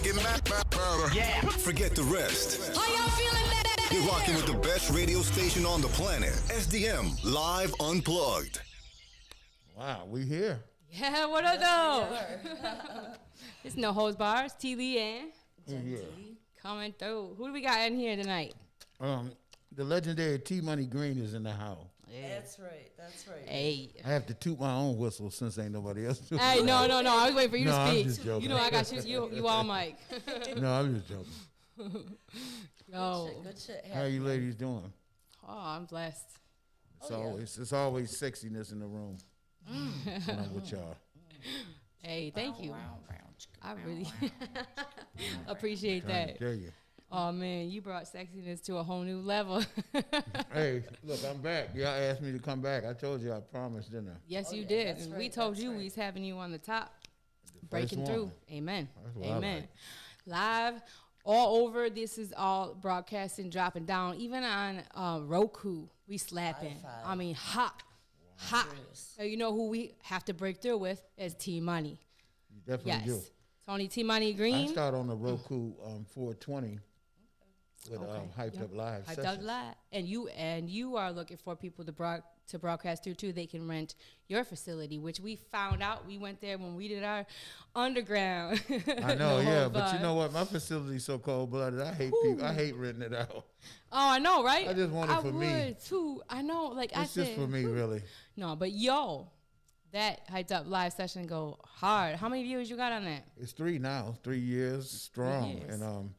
make it better. Yeah. Forget the rest. How y'all feeling that? You're rocking with the best radio station on the planet. SDM Live Unplugged. Wow, we here. Yeah, what up, though? It's No Holds Barz, T. Lee and coming through. Who do we got in here tonight? The legendary T-Money Green is in the house. Yeah. That's right. Hey. I have to toot my own whistle since ain't nobody else doing Hey, no. I was waiting for you to speak. I'm just joking. You know I got you all mic. No, I'm just joking. Yo. Good shit. How you ladies doing? Oh, I'm blessed. It's always sexiness in the room when I'm with y'all. Hey, thank you. I really appreciate that. Tell you. Oh, man, you brought sexiness to a whole new level. Hey, look, I'm back. Y'all asked me to come back. I told you I promised, didn't I? Yes, you did. That's And right, we told that's you right. we was having you on the top, The breaking first through. one. Amen. That's what I Amen. like. Live all over. This is all broadcasting, dropping down. Even on Roku, we slapping. Wi-Fi. I mean, hot. Serious. You know who we have to break through with is T-Money. You definitely Yes. do. Tony T-Money I Green. start on the Roku 420 with Hyped Yep. Up Live Hyped sessions. Up Live. And you are looking for people to broadcast through too. They can rent your facility, which we found out. We went there when we did our underground. I know, but you know what? My facility's so cold-blooded. I hate people. I hate renting it out. Oh, I know, right? I just want it for me. I would too. I know, like I It's said. just for me, really. No, but that Hyped Up Live session go hard. How many viewers you got on that? It's 3 now, 3 years strong. 3 years. And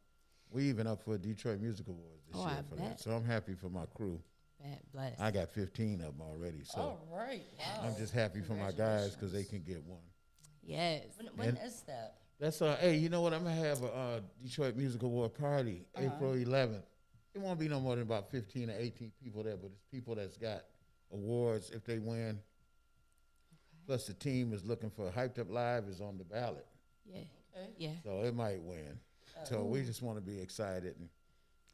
we even up for Detroit Music Awards this Oh, year I for bet. that. So I'm happy for my crew. Bad bless. I got 15 of them already. So All right. Wow. I'm just happy for my guys because they can get one. Yes. When is that? That's hey, you know what? I'm gonna have a Detroit Music Award party April 11th. It won't be no more than about 15 or 18 people there, but it's people that's got awards if they win. Plus the team is looking for Hyped Up Live is on the ballot, Yeah. Okay. Yeah. so it might win. So we just want to be excited, and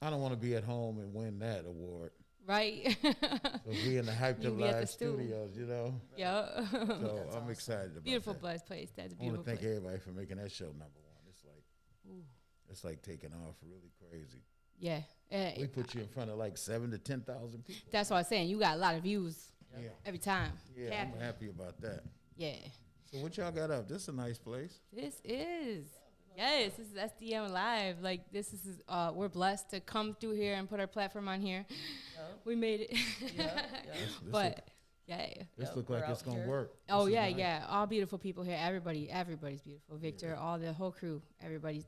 I don't want to be at home and win that award. Right. So be in the Hyped You Up be at the Live stool. studios, you know. Yeah. So I'm excited about Beautiful that. blessed place. That's a I want beautiful to thank place. everybody for making that show number one. It's like taking off really crazy. Yeah. We put you in front of like 7,000 to 10,000 people. That's what I was saying. You got a lot of views Yeah, every time. yeah, Capping. I'm happy about that. Yeah. So what y'all got up? This is a nice place. This is. Yes, this is SDM Live. Like, this is, we're blessed to come through here and put our platform on here. We made it. This But, yeah. This look we're like it's out gonna here. work. Oh, This is yeah, nice. yeah. All beautiful people here. Everybody's beautiful. Victor, all the whole crew,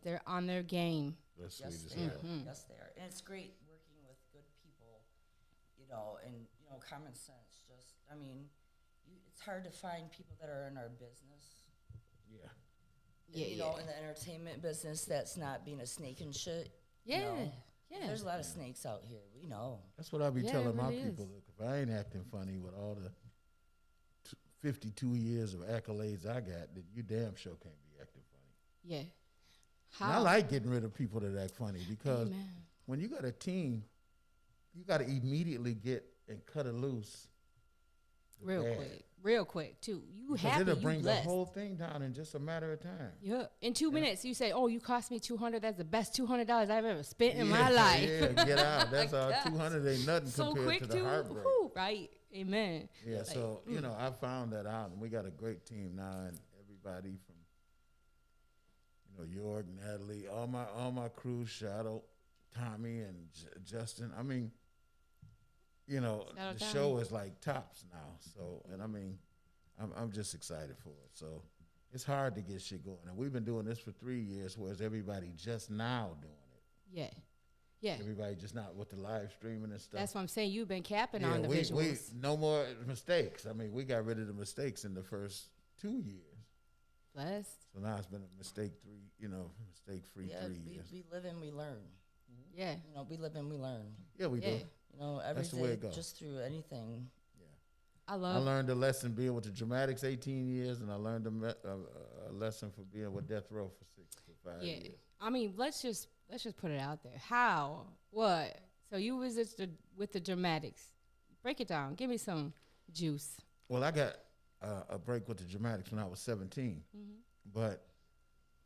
they're on their game. That's sweet Yes, as they hell. are. Yes, they are. And it's great working with good people, and common sense. Just, I mean, it's hard to find people that are in our business. Yeah. Yeah, In the entertainment business, that's not being a snake and shit. Yeah, yeah. There's a lot of snakes out here. We know. That's what I be Yeah, telling it my really people. is. Look, if I ain't acting funny with all the 52 years of accolades I got, then you damn sure can't be acting funny. Yeah. And How? I like getting rid of people that act funny because Amen. when you got a team, you got to immediately get and cut it loose. Real quick, too. You Because happy, it'll you bring the blessed. whole thing down in just a matter of time. Yeah. In 2 minutes, you say, oh, you cost me $200. That's the best $200 I've ever spent in my life. Yeah, get out. That's all. 200 ain't nothing So compared quick, to the too. heartbreak. Whew, right. Amen. Yeah, Like, so, I found that out, and we got a great team now, and everybody from, York, Natalie, all my crew, Shadow, Tommy, and Justin. I mean, the Tommy. show is like tops now. So, and I mean, I'm just excited for it. So, it's hard to get shit going, and we've been doing this for 3 years, whereas everybody just now doing it. Yeah. Yeah. Everybody just not with the live streaming and stuff. That's what I'm saying. You've been capping on the we visuals. no more mistakes. I mean, we got rid of the mistakes in the first 2 years. Blessed. So now it's been a mistake-free Yeah, 3 years. we live and we learn. Yeah. We live and we learn. Yeah, we Yeah. do. Every That's the way day, it goes. just through anything. Yeah. I I love learned a lesson being with the Dramatics 18 years, and I learned a lesson for being with Death Row for 5 Yeah. years. I mean, let's just put it out there. How? What? So you was with the Dramatics. Break it down. Give me some juice. Well, I got a break with the Dramatics when I was 17, but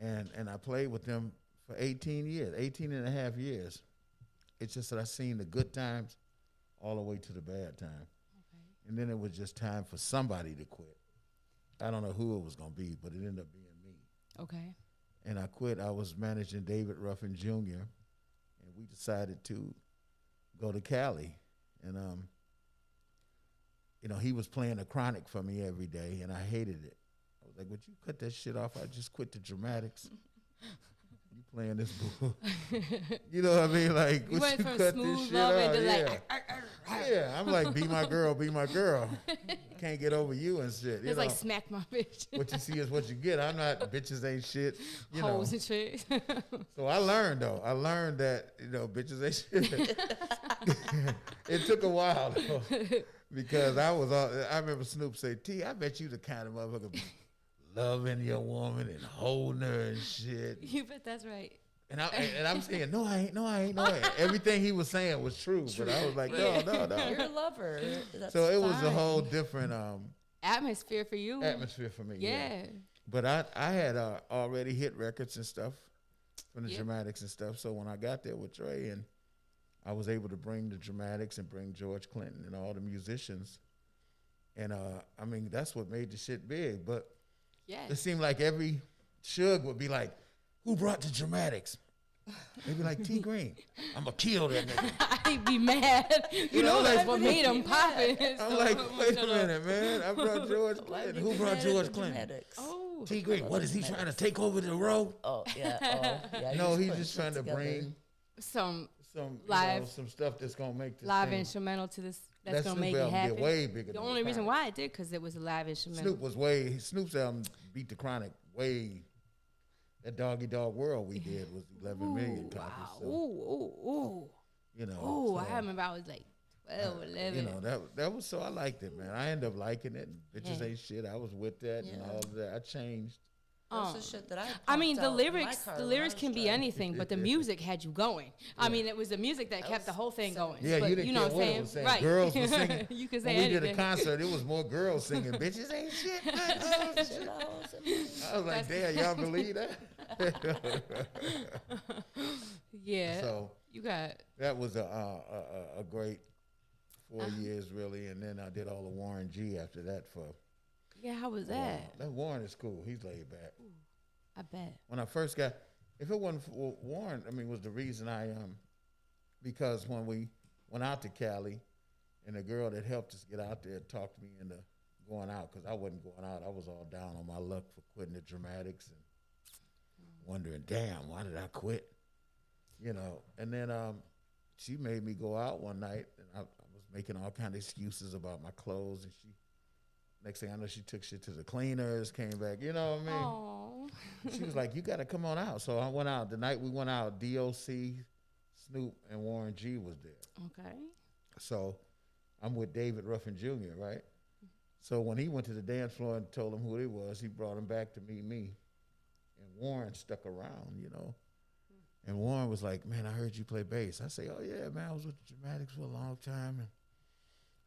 and I played with them for 18 years, 18 and a half years. It's just that I seen the good times all the way to the bad time. Okay. And then it was just time for somebody to quit. I don't know who it was going to be, but it ended up being me. Okay. And I quit. I was managing David Ruffin Jr., and we decided to go to Cali. And, he was playing the Chronic for me every day, and I hated it. I was like, would you cut that shit off? I just quit the dramatics. You playing this bull. You know what I mean? Like, You went you from cut smooth this shit loving off? to Yeah. like, Yeah, I'm like, be my girl, be my girl. Can't get over you and shit. it's like smack my bitch. What you see is what you get. I'm not, bitches ain't shit. Hoes and shit. So I learned, though. I learned that, bitches ain't shit. It took a while, though. Because I remember Snoop say, T, I bet you the kind of motherfucker be loving your woman and holding her and shit. You bet that's right. And I'm saying, no, I ain't. Everything he was saying was true. But I was like, no. You're a lover. That's So it was a fine. whole different Atmosphere for you. atmosphere for me. Yeah. But I had already hit records and stuff from the Yep. Dramatics and stuff. So when I got there with Dre, and I was able to bring the Dramatics and bring George Clinton and all the musicians. And that's what made the shit big. But Yeah. it seemed like every Suge would be like, who brought the Dramatics? They'd be like, T Green. I'm going to kill that nigga. I'd be mad. You know that's what made him poppin'. I'm like, wait a minute, man. I brought George Clinton. Who brought George Clinton? Dramatics? Oh. T Green, what is he trying to take over the row? Oh, yeah. Oh, yeah. No, he's putting just shit trying to together. bring Some some Live- some stuff that's gonna make this live thing. instrumental to this That that's gonna Snoop make it album happen. get way bigger. The than only reason Chronic. why it did because it was a live instrumental. Snoop's album beat the Chronic way. That Doggy Dog World we did was 11 million copies. Wow. So, Ooh. so, I remember I was like 12, 11. that was so I liked it, man. I ended up liking it. Bitches Yeah. ain't shit. I was with that and Yeah. all of that. I changed. That's the shit that I mean, pumped the out in my lyrics, car the when lyrics I can was be driving. anything, but the music had you going. I mean, it was the music that kept the whole thing going. Yeah, but you didn't you know care what what it I'm was saying? saying. Right. Girls were singing. You could say When we anything. did a concert, it was more girls singing, bitches ain't shit. Shit, I was- I was like, damn, y'all believe that? Yeah. So you got. that was a great 4 years, really. And then I did all the Warren G after that for Yeah, how was a while. that? That Warren is cool. He's laid back. I bet. When I first got, if it wasn't for Warren, was the reason because when we went out to Cali, and the girl that helped us get out there talked me into going out, because I wasn't going out. I was all down on my luck for quitting the Dramatics and wondering, damn, why did I quit? And then she made me go out one night, and I was making all kind of excuses about my clothes, and next thing I know, she took shit to the cleaners, came back, you know what I mean? Oh. She was like, you got to come on out. So I went out. The night we went out, DOC, Snoop, and Warren G was there. Okay. So I'm with David Ruffin Jr., right? So when he went to the dance floor and told him who he was, he brought him back to meet me. And Warren stuck around, And Warren was like, man, I heard you play bass. I say, oh, yeah, man, I was with the Dramatics for a long time. And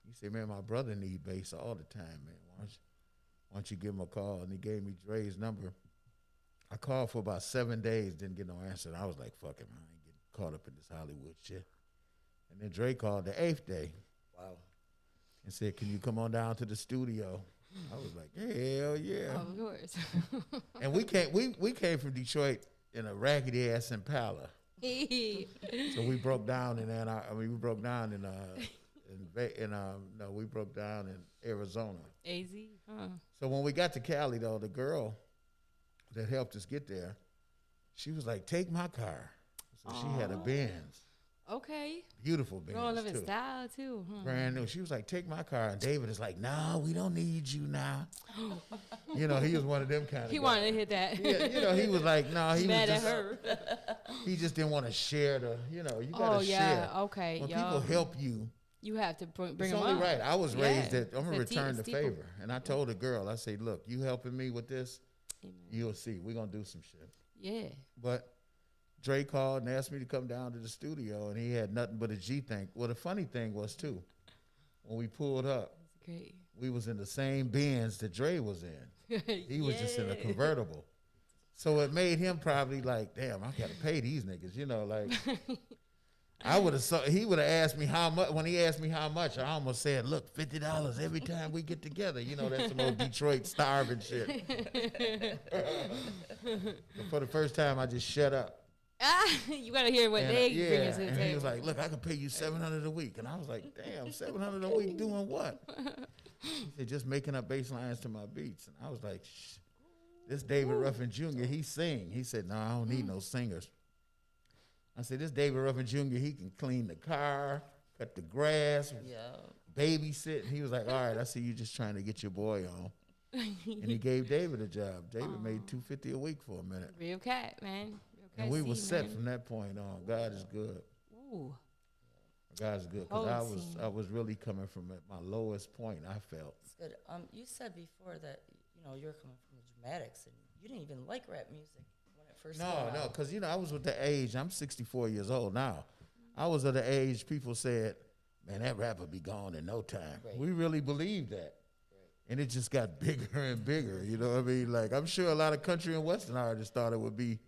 he said, man, my brother need bass all the time, man. Why don't you give him a call? And he gave me Dre's number. I called for about 7 days, didn't get no answer. And I was like, fuck it, man. I ain't getting caught up in this Hollywood shit. And then Dre called the 8th day. Wow. And said, can you come on down to the studio? I was like, hell yeah. Of course. And we came from Detroit in a raggedy ass Impala. So we broke down in we broke down we broke down in Arizona. AZ? Huh. So when we got to Cali, though, the girl that helped us get there, she was like, take my car. So she had a Benz. Okay. Beautiful Benz, Growing up in too. style, too. Huh. Brand new. She was like, take my car. And David is like, no, we don't need you now. He was one of them kind of He guys. wanted to hit that. Yeah, he was like, no, he Mad was at her. He just didn't want to share you got to share. Yeah. Okay. When yo. people help you, You have to bring it's them only up. right. I was raised that I'm going to It's return the steeple. favor. And I told the girl, I said, look, you helping me with this, Amen. you'll see. We're going to do some shit. Yeah. But Dre called and asked me to come down to the studio, and he had nothing but a G tank. Well, the funny thing was, too, when we pulled up, That's great. we was in the same Benz that Dre was in. He was just in a convertible. So it made him probably like, damn, I gotta pay these niggas, you know, like. I would have. He would have asked me how much. When he asked me how much, I almost said, "Look, $50 every time we get together." You know, that's some old Detroit starving shit. But for the first time, I just shut up. You gotta hear what they bring us to the and table. he was like, "Look, I can pay you $700 a week," and I was like, "Damn, $700 a week doing what?" He said, "Just making up bass lines to my beats," and I was like, "Shh, this David Ruffin Jr. He sing." He said, "No, I don't need no singers." I said, "This David Ruffin Jr., he can clean the car, cut the grass, babysit." And he was like, "All right, I see you just trying to get your boy on." And he gave David a job. David made $250 a week for a minute. Real cat, man. Real cat And we were seed, set man. from that point on. God is good. Ooh. God is good. Whole Because scene. I was really coming from at my lowest point, I felt. It's good. You said before that, you're coming from the dramatics, and you didn't even like rap music when it first came out. No, because, I was with the age. I'm 64 years old now. I was of the age people said, man, that rap will be gone in no time. Right. We really believed that. And it just got bigger and bigger, you know what I mean? Like, I'm sure a lot of country and western artists thought it would be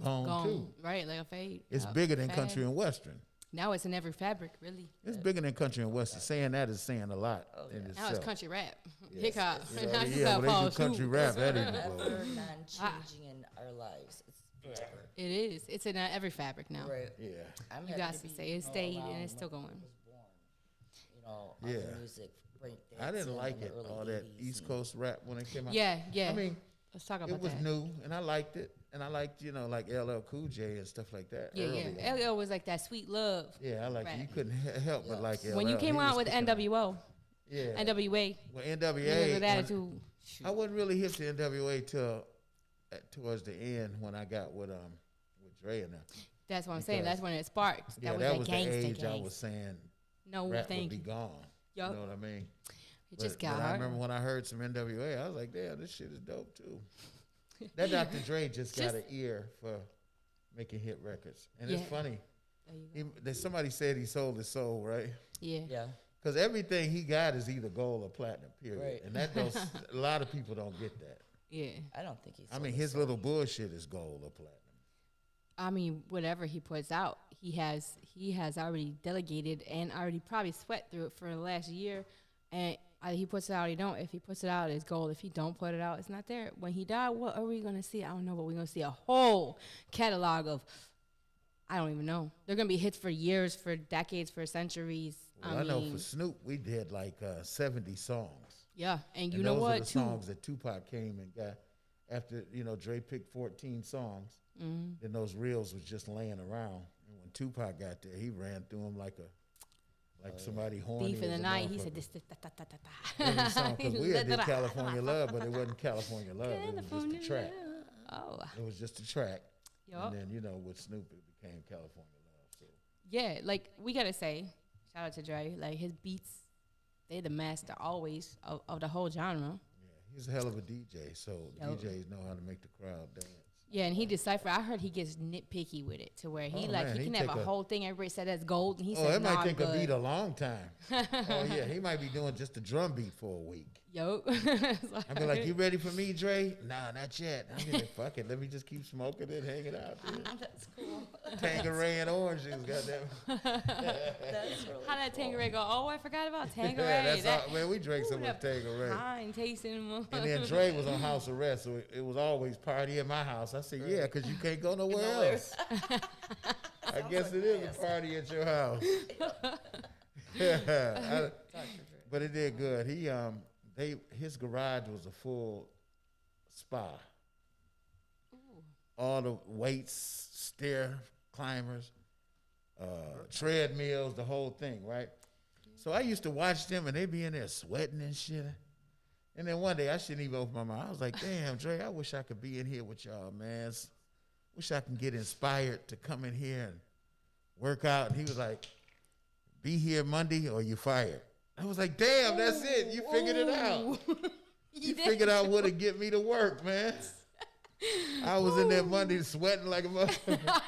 gone too. Right, like a fade. It's Yup, bigger than fad. country and western. Now it's in every fabric, really. It's bigger than country and western. Saying that is saying a lot in Now itself. it's country rap, hip hop. You know, Now you yeah, got when Paul they do country Shoot. rap, that even Forever blows. non-changing in our lives. It's forever. It is. It's in every fabric now. Right. Yeah. I'm You happy got to to be, say it stayed and around it's still when going. I was born. Yeah. The music, break I dancing didn't like in the it, early all that 80s East and- Coast rap when it came out. Yeah, yeah. I mean, Let's talk about it was that. new, and I liked it. And I liked, like LL Cool J and stuff like that. Yeah, early yeah. on. LL was like that sweet love. Yeah, I liked it. rap. You couldn't help but like LL. When you came He out was with kicking NWO, Yeah. NWA, Well, niggas NWA, with attitude. I wasn't really hip to NWA till towards the end when I got with Dre and them. That's what I'm saying. Because- That's when it sparked. Yeah, That was that that was the gangsta age I gang. was saying No, rap would thank be you. gone. Yup. You know what I mean? It just got but I hard. remember when I heard some NWA, I was like, damn, this shit is dope too. That Dr. Dre just got an ear for making hit records. And it's Yeah. funny. There you go. Somebody said he sold his soul, right? Yeah. Yeah. Because everything he got is either gold or platinum, period. Right. And that don't, a lot of people don't get that. Yeah. I don't think he's. I mean, his little bullshit is gold or platinum. I mean, whatever he puts out, he has already delegated and already probably sweat through it for the last year. And either he puts it out or he don't. If he puts it out, it's gold. If he don't put it out, it's not there. When he died, what are we going to see? I don't know, but we're going to see a whole catalog of, I don't even know. They're going to be hits for years, for decades, for centuries. Well, I know for Snoop, we did like 70 songs. Yeah, and you And know those what, are the too? songs that Tupac came and got after, Dre picked 14 songs. Mm-hmm. Then those reels was just laying around. And when Tupac got there, he ran through them like somebody horny. Thief in the as a night, he motherfucker. said this, Every song, because we had did California Love, but it wasn't California Love. It was just California a track. Oh, It was just a track. yup. And then, with Snoop, it became California Love. So Yeah, like we gotta say, shout out to Dre. Like his beats, they the master always of the whole genre. yeah, he's a hell of a DJ. So Yup. DJs know how to make the crowd dance. Yeah, and he decipher. I heard he gets nitpicky with it to where he Oh, like man, he he can have take a a- whole thing. Everybody said that's gold, and he Oh, said, it "Nah, might I'm take a good." beat a long time. Oh yeah, he might be doing just a drum beat for a week. Yo, I'd be like, "You ready for me, Dre?" Nah, not yet. I'd be like, "Fuck it, let me just keep smoking it, hanging out." Dude. That's cool. Tangeray and orange juice, goddamn. That's really How that cool. Tangeray go? Oh, I forgot about Tangeray. Yeah, that's that, all, man. We drank so ooh, much that Tangeray. Pine tasting. And then Dre was on house arrest, so it was always party at my house. I said, "Yeah, because you can't go nowhere else." I guess it is a party at your house. Yeah, but it did good. His garage was a full spa. All the weights, stair climbers, treadmills, the whole thing, right? So I used to watch them, and they be in there sweating and shit. And then one day, I shouldn't even open my mouth. I was like, "Damn, Dre, I wish I could be in here with y'all, man. Wish I can get inspired to come in here and work out." And he was like, "Be here Monday or you fired." I was like, "Damn, that's it. You figured it out. You figured out what to get me to work, man." I was in there Monday sweating like a motherfucker.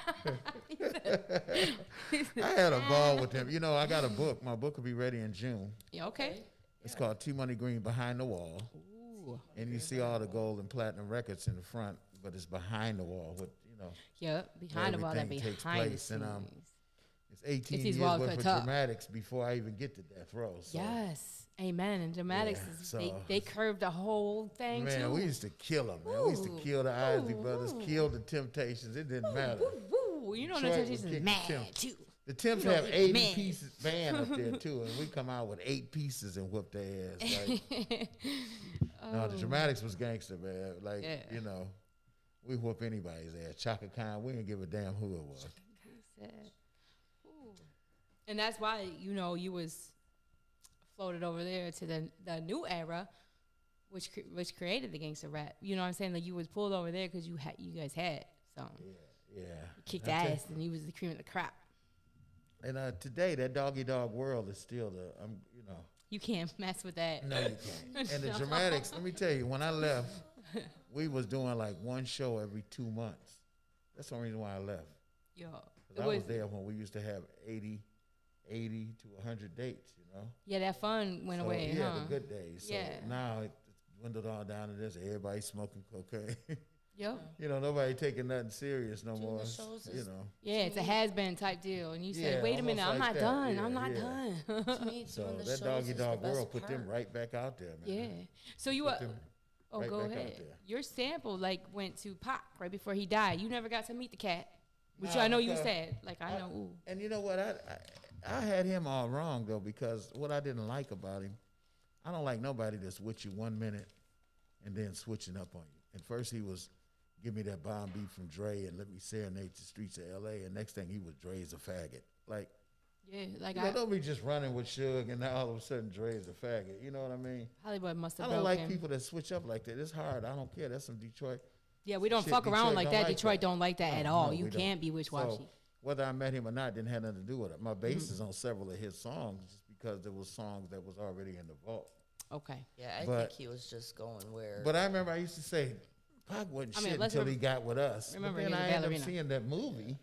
I had a ball with him. I got a book. My book will be ready in June. Yeah, okay. It's called T Money Green Behind the Wall. Ooh. And you see all the gold and platinum records in the front but it's behind the wall. What Yep, behind the wall, that everything takes behind the place. scenes. And it's 18 If these years walls worth could of talk. dramatics before I even get to death row. So. Yes, amen. And dramatics, Yeah, is, so- they curved the whole thing Man, too. we used to kill them, man. We used to kill the Isley brothers, kill the Temptations. It didn't matter. Woo, you know the Detroit would Temptations kick is the mad Temps. too. The Temps You know, have they 80 mad. pieces band up there too, and we come out with 8 pieces and whoop their ass. Like, no, the dramatics was gangster, man. Like, we whoop anybody's ass. Chaka Khan, we didn't give a damn who it was. And that's why you was floated over there to the new era, which created the gangster rap. You know what I'm saying? Like you was pulled over there because you guys had something. Yeah. You kicked ass, and you was the cream of the crop. And today, that doggy dog world is still You can't mess with that. No, you can't. And the dramatics, let me tell you, when I left, we was doing like one show every 2 months. That's the only reason why I left. Yo, 'Cause I was there when we used to have 80 to 100 dates, Yeah, that fun went away, Yeah, huh? the good days. So now it's dwindled all down to this. Everybody smoking cocaine. Yep. Nobody taking nothing serious no more. the shows is- Yeah, it's a has-been type deal. And you say, Yeah, wait a minute, almost I'm like not that. done. Yeah, I'm not yeah. done. To me, So doing the that shows doggy is the dog best world put them part. right back out there, man. Yeah. So you Put them oh, right go back out ahead. there. Your sample went to Pac right before he died. You never got to meet the cat, which Nah, I know you because said. Like I know. Ooh. And you know what? I had him all wrong though, because what I didn't like about him, I don't like nobody that's with you 1 minute and then switching up on you. And first he was give me that bomb beat from Dre and let me serenade the streets of L.A. And next thing he was Dre's a faggot. Like, Yeah, like don't be just running with Suge and now all of a sudden Dre's a faggot. You know what I mean? Hollywood must I have don't broken. like people that switch up like that. It's hard. I don't care. That's some Detroit. Yeah, we don't shit. fuck around Detroit like don't that. like Detroit that. don't like that at No, all. no, You we don't. can't be wishy-washy. So whether I met him or not didn't have nothing to do with it. My bass is on several of his songs just because there was songs that was already in the vault. Okay. Yeah, I But- think he was just going where. But I remember I used to say, Pac wasn't I mean, shit let's until he got with us. remember But then he was a I ended up ballerina. seeing that movie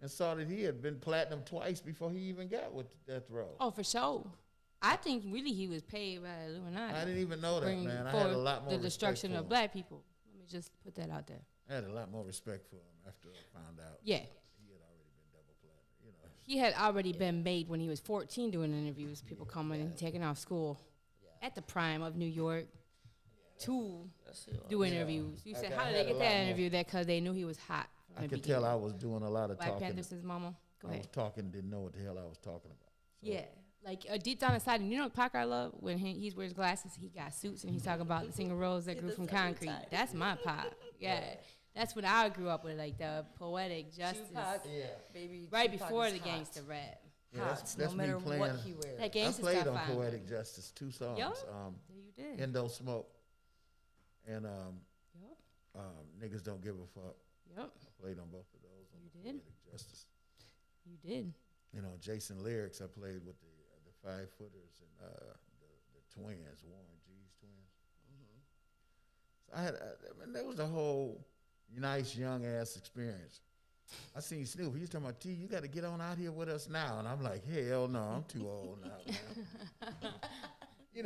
and saw that he had been platinum twice before he even got with Death Row. Oh, for sure. I think really he was paid by Illuminati. I didn't even know that, bring man. I for had a lot more the respect destruction for of him. black people. Let me just put that out there. I had a lot more respect for him after I found out. Yeah. He had already been double platinum, He had already been made when he was 14 doing interviews. People coming and taking off school at the prime of New York to do interviews. You said, I how did had they a get lot that more. interview? That because they knew he was hot. From I the could tell beginning. I was doing a lot of Black talking. Panther's his mama. Go I ahead. was talking, didn't know what the hell I was talking about. So, Yeah, like deep down inside, and you know what Pac I love when he's wears glasses, he got suits, and he's talking about the single rose that grew from concrete. That's my Pac. Yeah, that's what I grew up with, like the poetic justice. Tupac, baby, Right Tupac before is the hot. gangster rap. Yeah, Hot, that's no me matter playing. what he wears. That I gangster played stuff. on I- Poetic Justice 2 songs. Yup. Yeah, you did. Endo Smoke and Yup. Niggas Don't Give a Fuck. Yep. I played on both of those. On You the did? Poetic Justice. You did. Jason Lyrics, I played with the 5-footers and the twins, Warren G's twins. So I mean, that was a whole nice young ass experience. I seen Snoop. He was talking about, T, you got to get on out here with us now. And I'm like, hell no, I'm too old now, man.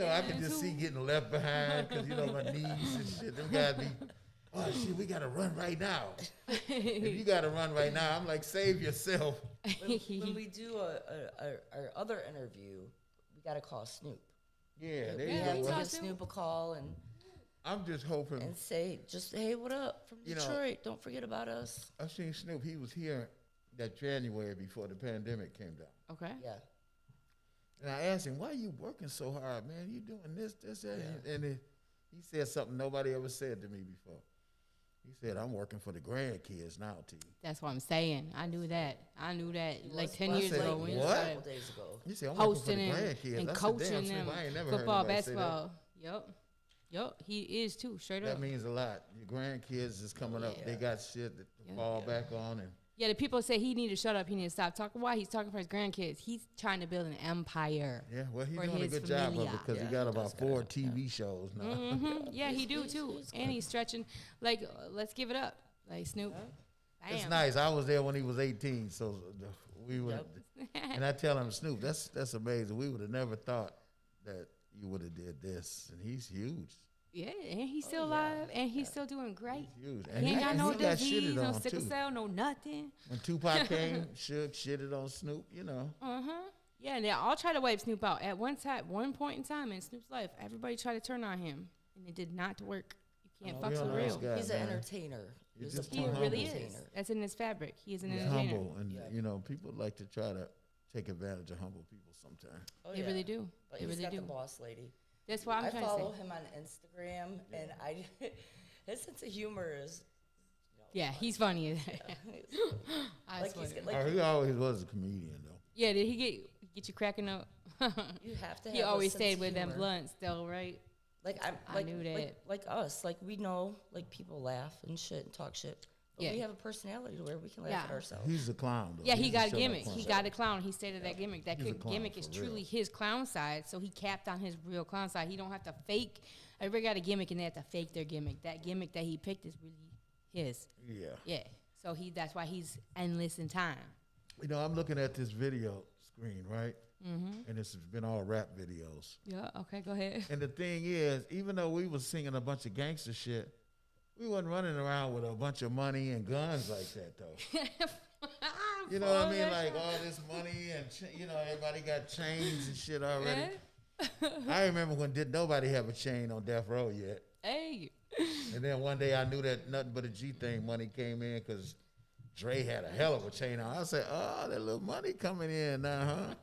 I could just see getting left behind because, my knees and shit. Them guys be, oh, shit, we got to run right now. If you got to run right now, I'm like, save yourself. When we do our other interview, we got to call Snoop. Yeah, there Yeah, you we go. Give talk Well, Snoop a call I'm just hoping. and say, just, hey, what up from You know- Detroit? Don't forget about us. I seen Snoop. He was here that January before the pandemic came down. Okay. Yeah. And I asked him, why are you working so hard, man? You doing this, that. And he said something nobody ever said to me before. He said, I'm working for the grandkids now, T. That's what I'm saying. I knew that. Like 10 I years said, ago when what? you A started couple days ago. He said, I'm hosting working for the and, grandkids. and I said, coaching damn, them. Snoop, I ain't never heard Football, nobody say that. basketball. Yup. He is too, straight That up. means a lot. Your grandkids is coming up. They got shit to fall back on. And Yeah, the people say he need to shut up. He need to stop talking. Why? He's talking for his grandkids. He's trying to build an empire. yeah, well, he's For doing a his good job of familia. it because Yeah, he got he about does 4 TV shows now. Yeah, he do too. And he's stretching. Like, let's give it up. Like Snoop. It's Bam. nice. I was there when he was 18, so we would. And I tell him, Snoop, that's amazing. We would have never thought that you would have did this, and he's huge. Yeah, and he's still alive, and he's still doing great. He's huge. He ain't got no he got disease, shitted no on, sickle too. cell, no nothing. When Tupac came, Suge shitted on Snoop, you know. Yeah, and they all tried to wipe Snoop out at one point in time in Snoop's life. Everybody tried to turn on him, and it did not work. You can't fuck real with nice real. guy. He's man. an entertainer. He's He's a just He too really humble. is. That's in his fabric. He is an He's entertainer. humble, and Yeah. you know, people like to try to take advantage of humble people sometimes. Oh, They really do. But They he's really got do. the boss lady. That's why I'm I trying to follow say. him on Instagram, and his sense of humor is Yeah, he's funny. I like swear. he's Oh, he always was a comedian, though. Yeah, did he get you cracking up? you have to. He have a always sense stayed of with them humor. blunts, though, right? Like I knew that. Like us, like we know, like people laugh and shit and talk shit, but Yeah. we have a personality to where we can laugh Yeah. at ourselves. He's a clown, though. Yeah, he He's got a show-up gimmick. clown. He got a clown. He stated that gimmick. That He's a clown, gimmick is for truly real. his clown side. So he capped on his real clown side. He don't have to fake. Everybody got a gimmick, and they have to fake their gimmick. That gimmick that he picked is really his. Yeah. Yeah. So that's why he's endless in time. You know, I'm looking at this video screen, right? Mm-hmm. And it's been all rap videos. Yeah. Okay. Go ahead. And the thing is, even though we was singing a bunch of gangster shit, we wasn't running around with a bunch of money and guns like that, though. You know what I mean? Like all this money and, you know, everybody got chains and shit already. I remember when did nobody have a chain on death row yet. Hey. And then one day I knew that nothing but a G thing money came in because Dre had a hell of a chain on. I said, oh, that little money coming in now, huh?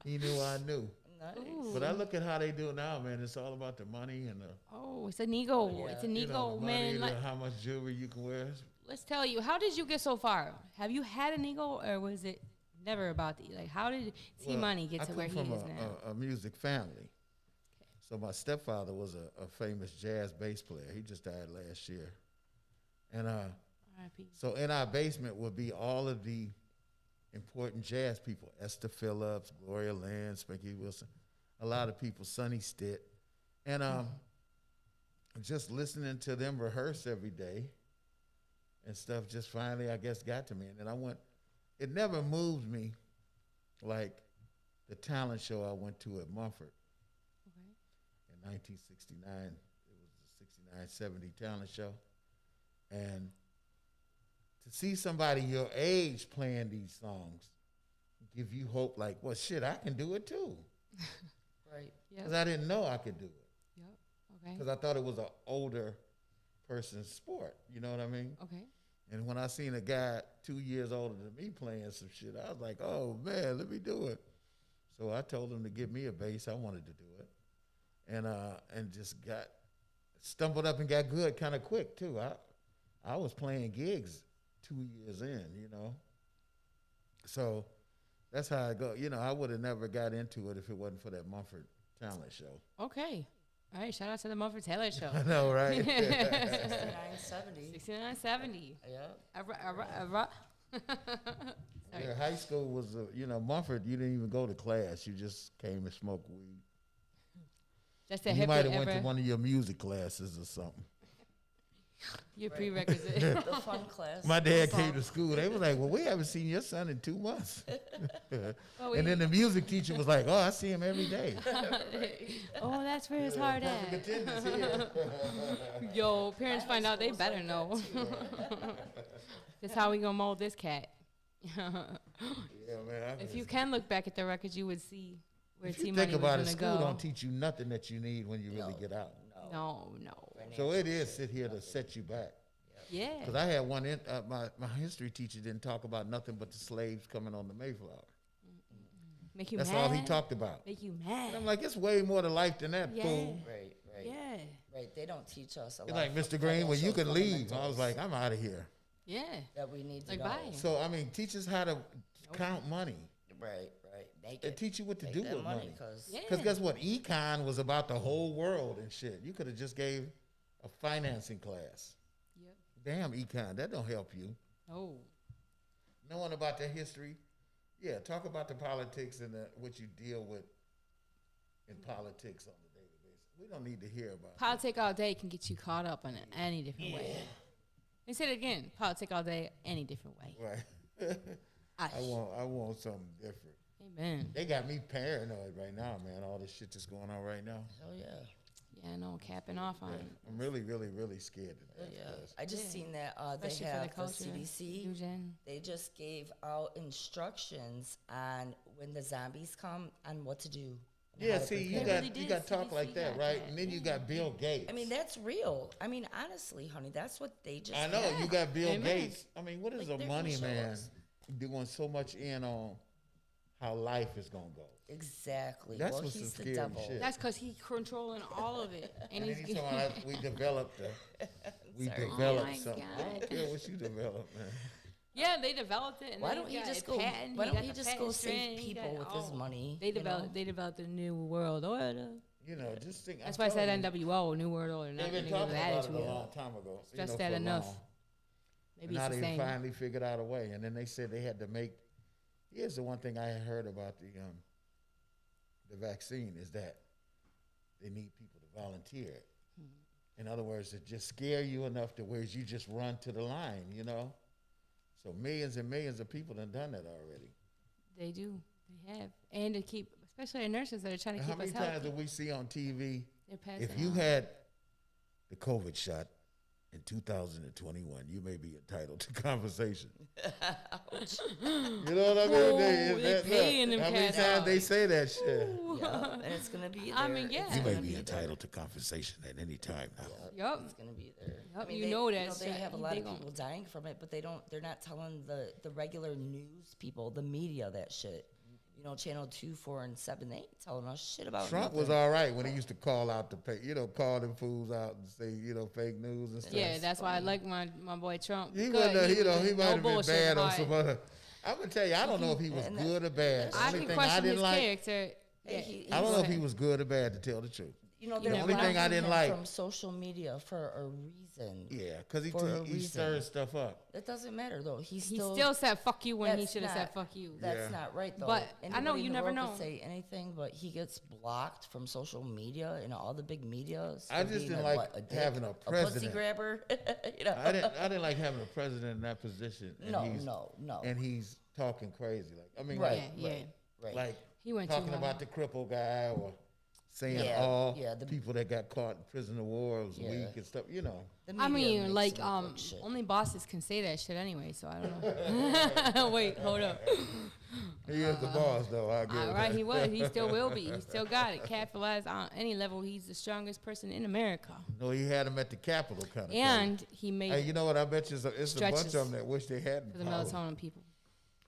He knew I knew. Nice. But I look at how they do now, man. It's all about the money and the, Oh, it's an ego. yeah. It's an you ego, know, the money, man. Like, how much jewelry you can wear. let's tell you, how did you get so far? Have you had an ego, or was it never about the like? How did T Money get to where he is from now? a music family. So my stepfather was a famous jazz bass player. He just died last year. And R.I.P. so in our basement would be all of the important jazz people: Esther Phillips, Gloria Lynn, Spanky Wilson, a lot of people, Sonny Stitt, and just listening to them rehearse every day and stuff. Just finally, I guess, got to me, and then I went. It never moved me like the talent show I went to at Mumford in 1969. It was the 69-70 talent show, and to see somebody your age playing these songs give you hope like, well, shit, I can do it too. Right. Because I didn't know I could do it. Yep. Okay. Because I thought it was an older person's sport. You know what I mean? Okay. And when I seen a guy 2 years older than me playing some shit, I was like, oh, man, let me do it. So I told him to give me a bass. I wanted to do it. And just stumbled up and got good kind of quick, too. I was playing gigs 2 years in, you know. So that's how I go. You know, I would have never got into it if it wasn't for that Mumford talent show. Okay. All right. Shout out to the Mumford Taylor Show. I know, right? 6970. 6970. Yeah. Yeah, high school was, Mumford, you didn't even go to class. You just came and smoked weed. Just a You hip might have went ever. to one of your music classes or something. Your Right. prerequisite. The fun class. My dad the came song. to school. They was like, well, we haven't seen your son in 2 months. Oh, And then the music teacher was like, oh, I see him every day. oh, that's where his heart Perfect at. attendance here. Yo, parents find out, they schools better like know. That's how we gonna mold this cat. Yeah, man. If you can look back at the records, you would see where if T you Money think was about it, gonna school go. don't teach you nothing that you need when you really get out. No. So it is sit here to set you back. Yeah. Because I had one, my history teacher didn't talk about nothing but the slaves coming on the Mayflower. Make you That's mad. all he talked about. Make you And mad. I'm like, it's way more to life than that, Yeah. fool. Right. Yeah. Right. They don't teach us a He's lot. like, of Mr. Green, well, you financial can leave. I fundamentals was like, I'm out of here. Yeah. that we need to Like, know. bye. So, I mean, teach us how to count money. Right. Make They it. teach you what to Make do that with money. Cause Yeah. Because guess what? Econ was about the whole world and shit. You could have just gave a financing class. Yep. Damn, econ, that don't help you. Oh. Knowing about the history, yeah, talk about the politics and what you deal with in politics on a daily basis. We don't need to hear about Politic all day can get you caught up in any different way. They said it again. Politic all day, any different way. that. Right. I want something different. Amen. They got me paranoid right now, man. All this shit that's going on right now. hell yeah. Yeah, no capping off on. I'm really, really, really scared of that. Yeah, 'cause I just seen that they Especially for have the the culture, CDC. fusion. They just gave out instructions on when the zombies come on what to do. and Yeah, how to see, you prepare. They got really you did. got talk like CDC that, got right? that, And then you got Bill Gates. I mean, that's real. I mean, honestly, honey, that's what they just. I know did. you got Bill Amen. Gates. I mean, what is Like, a they're money gonna show man us. doing so much in on how life is gonna go? Exactly. That's well, what's some he's the scary devil. shit. That's because he's controlling all of it, and And then he's he's talking about we developed Sorry. developed Oh my something. I don't God. care what you developed, man. yeah, they developed it. And Why then don't he got just a go? patent, Why he don't got he the just go patent save strand, he people got- with his oh, money? They you know? developed. They developed the new world order. You know, just think. That's I'm why I said telling you, NWO, New World Order, not They've the been nigga talking with about it a attitude. long time ago. Stressed for that enough. long. Maybe Now it's the they same. finally figured out a way, and then they said they had to make. Here's the one thing I had heard about the vaccine is that they need people to volunteer it. In other words, to just scare you enough to where you just run to the line, you know. So millions and millions of people have done that already. They do. They have, and to keep, especially our nurses that are trying to And how keep many us times healthy. did we see on TV? They're passing If you on. had the COVID shot in 2021, you may be entitled to compensation. You know what I mean? Whoa, They they paying them how many cats. times they say that shit? Yeah, and it's gonna be there. I mean, yeah. It's You may gonna be there. entitled to compensation at any time now. Yup. It's gonna be there. Yup, I mean, you they, know that they shit. have a lot They of gon- people dying from it, but they don't. They're not telling the regular news people, the media, that shit. You know, Channel 2, 4, and 7, they ain't telling us shit about Trump nothing. was all right when he used to call out the call them fools out and say, fake news and stuff. Yeah, that's why I like my boy Trump. He Good. wasn't, he was might no have been bullshit bad on about some it. other. I'm gonna tell you, I don't know if he was And that- good or bad. The I only can thing I question didn't his like, character. Yeah, he- I don't know if he was. was good or bad, to tell the truth. You know, The they're only thing I blocking didn't him like- from social media for a reason. Yeah, because For a he reason. stirs stuff up. It doesn't matter though. He He still said fuck you when he that's should have said not- fuck you. That's Yeah. not right though. But I know Anybody you in the never world know. could say anything, but he gets blocked from social media and all the big media. I for just being didn't a, like what, a dick, having a pussy president. grabber. You know? I didn't like having a president in that position. And No. And he's talking crazy. Like I mean, Right. Yeah, yeah. Right. like He went too talking hard. about the cripple guy or saying Yeah, all yeah, the- people that got caught in prison of war was Yeah. weak and stuff. You know. The I media mean, makes like, him look shit. only bosses can say that shit anyway, so I don't know. Wait, hold up. He is the boss, though. I get All it. right, he was. He still will be. He still got it. Capitalized on any level. He's the strongest person in America. No, he had him at the Capitol kind of. And he hey, made you know what? I bet you it's a bunch Stretches of them that wish they hadn't. for the power. melatonin people.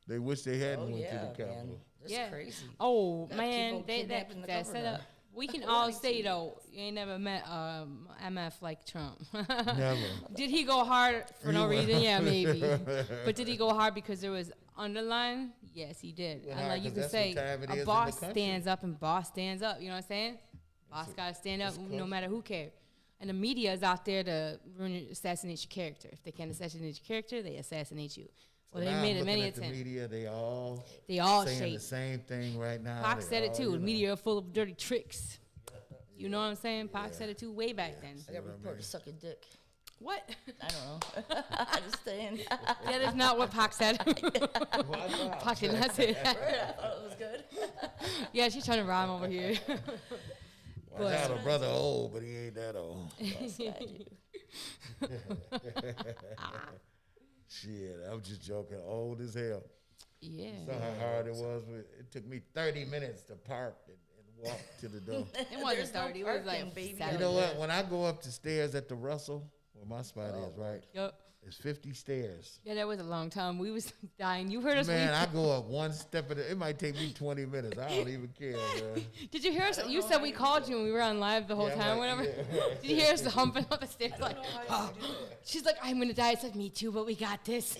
They wish they hadn't Oh went yeah, to the man. Capitol. That's Yeah. crazy. Oh Got man, people that kidnapping the set up. governor. We can Why all do say you- though, you ain't never met MF like Trump. Never. Did he go hard for no He reason? Yeah, maybe. But did he go hard because there was underline? Yes, he did. Went And hard like you 'cause can that's what say, time it is in a the boss country. stands up and boss stands up. You know what I'm saying? Boss got to stand up that's no close. matter who cares. And the media is out there to assassinate your character. If they can't assassinate your character, they assassinate you. Well, they Now made I'm it many looking a at the time. media, they all Saying saying shape. the same thing right now. Pac They said it all, too. you The know. media are full of dirty tricks. You know what I'm saying? Pac said it too way back then. I got what I report mean? to suck a dick. What? I don't know. I just saying. That is not what Pac said. Pac did not say that. I thought it was good. Yeah, she's trying to rhyme over here. Well, I got a brother old, but he ain't that old. Yes, I do. Shit, I'm just joking. Old as hell. Yeah. So how hard it was. It took me 30 minutes to park and walk to the door. It wasn't There's no 30. It was parking, like baby. 7. You know what? When I go up the stairs at the Russell, where my spot is, right? Yup. It's 50 stairs. Yeah, that was a long time. We was dying. You heard us. Man, when I go up one step at it might take me 20 minutes. I don't even care, man. Did you hear us? don't You know said how we you called you and we were on live the whole Yeah, time, like, whatever. yeah. Did you hear us humping up the stairs I like, don't know how you do it. she's like, I'm gonna die. It's like me too, but we got this.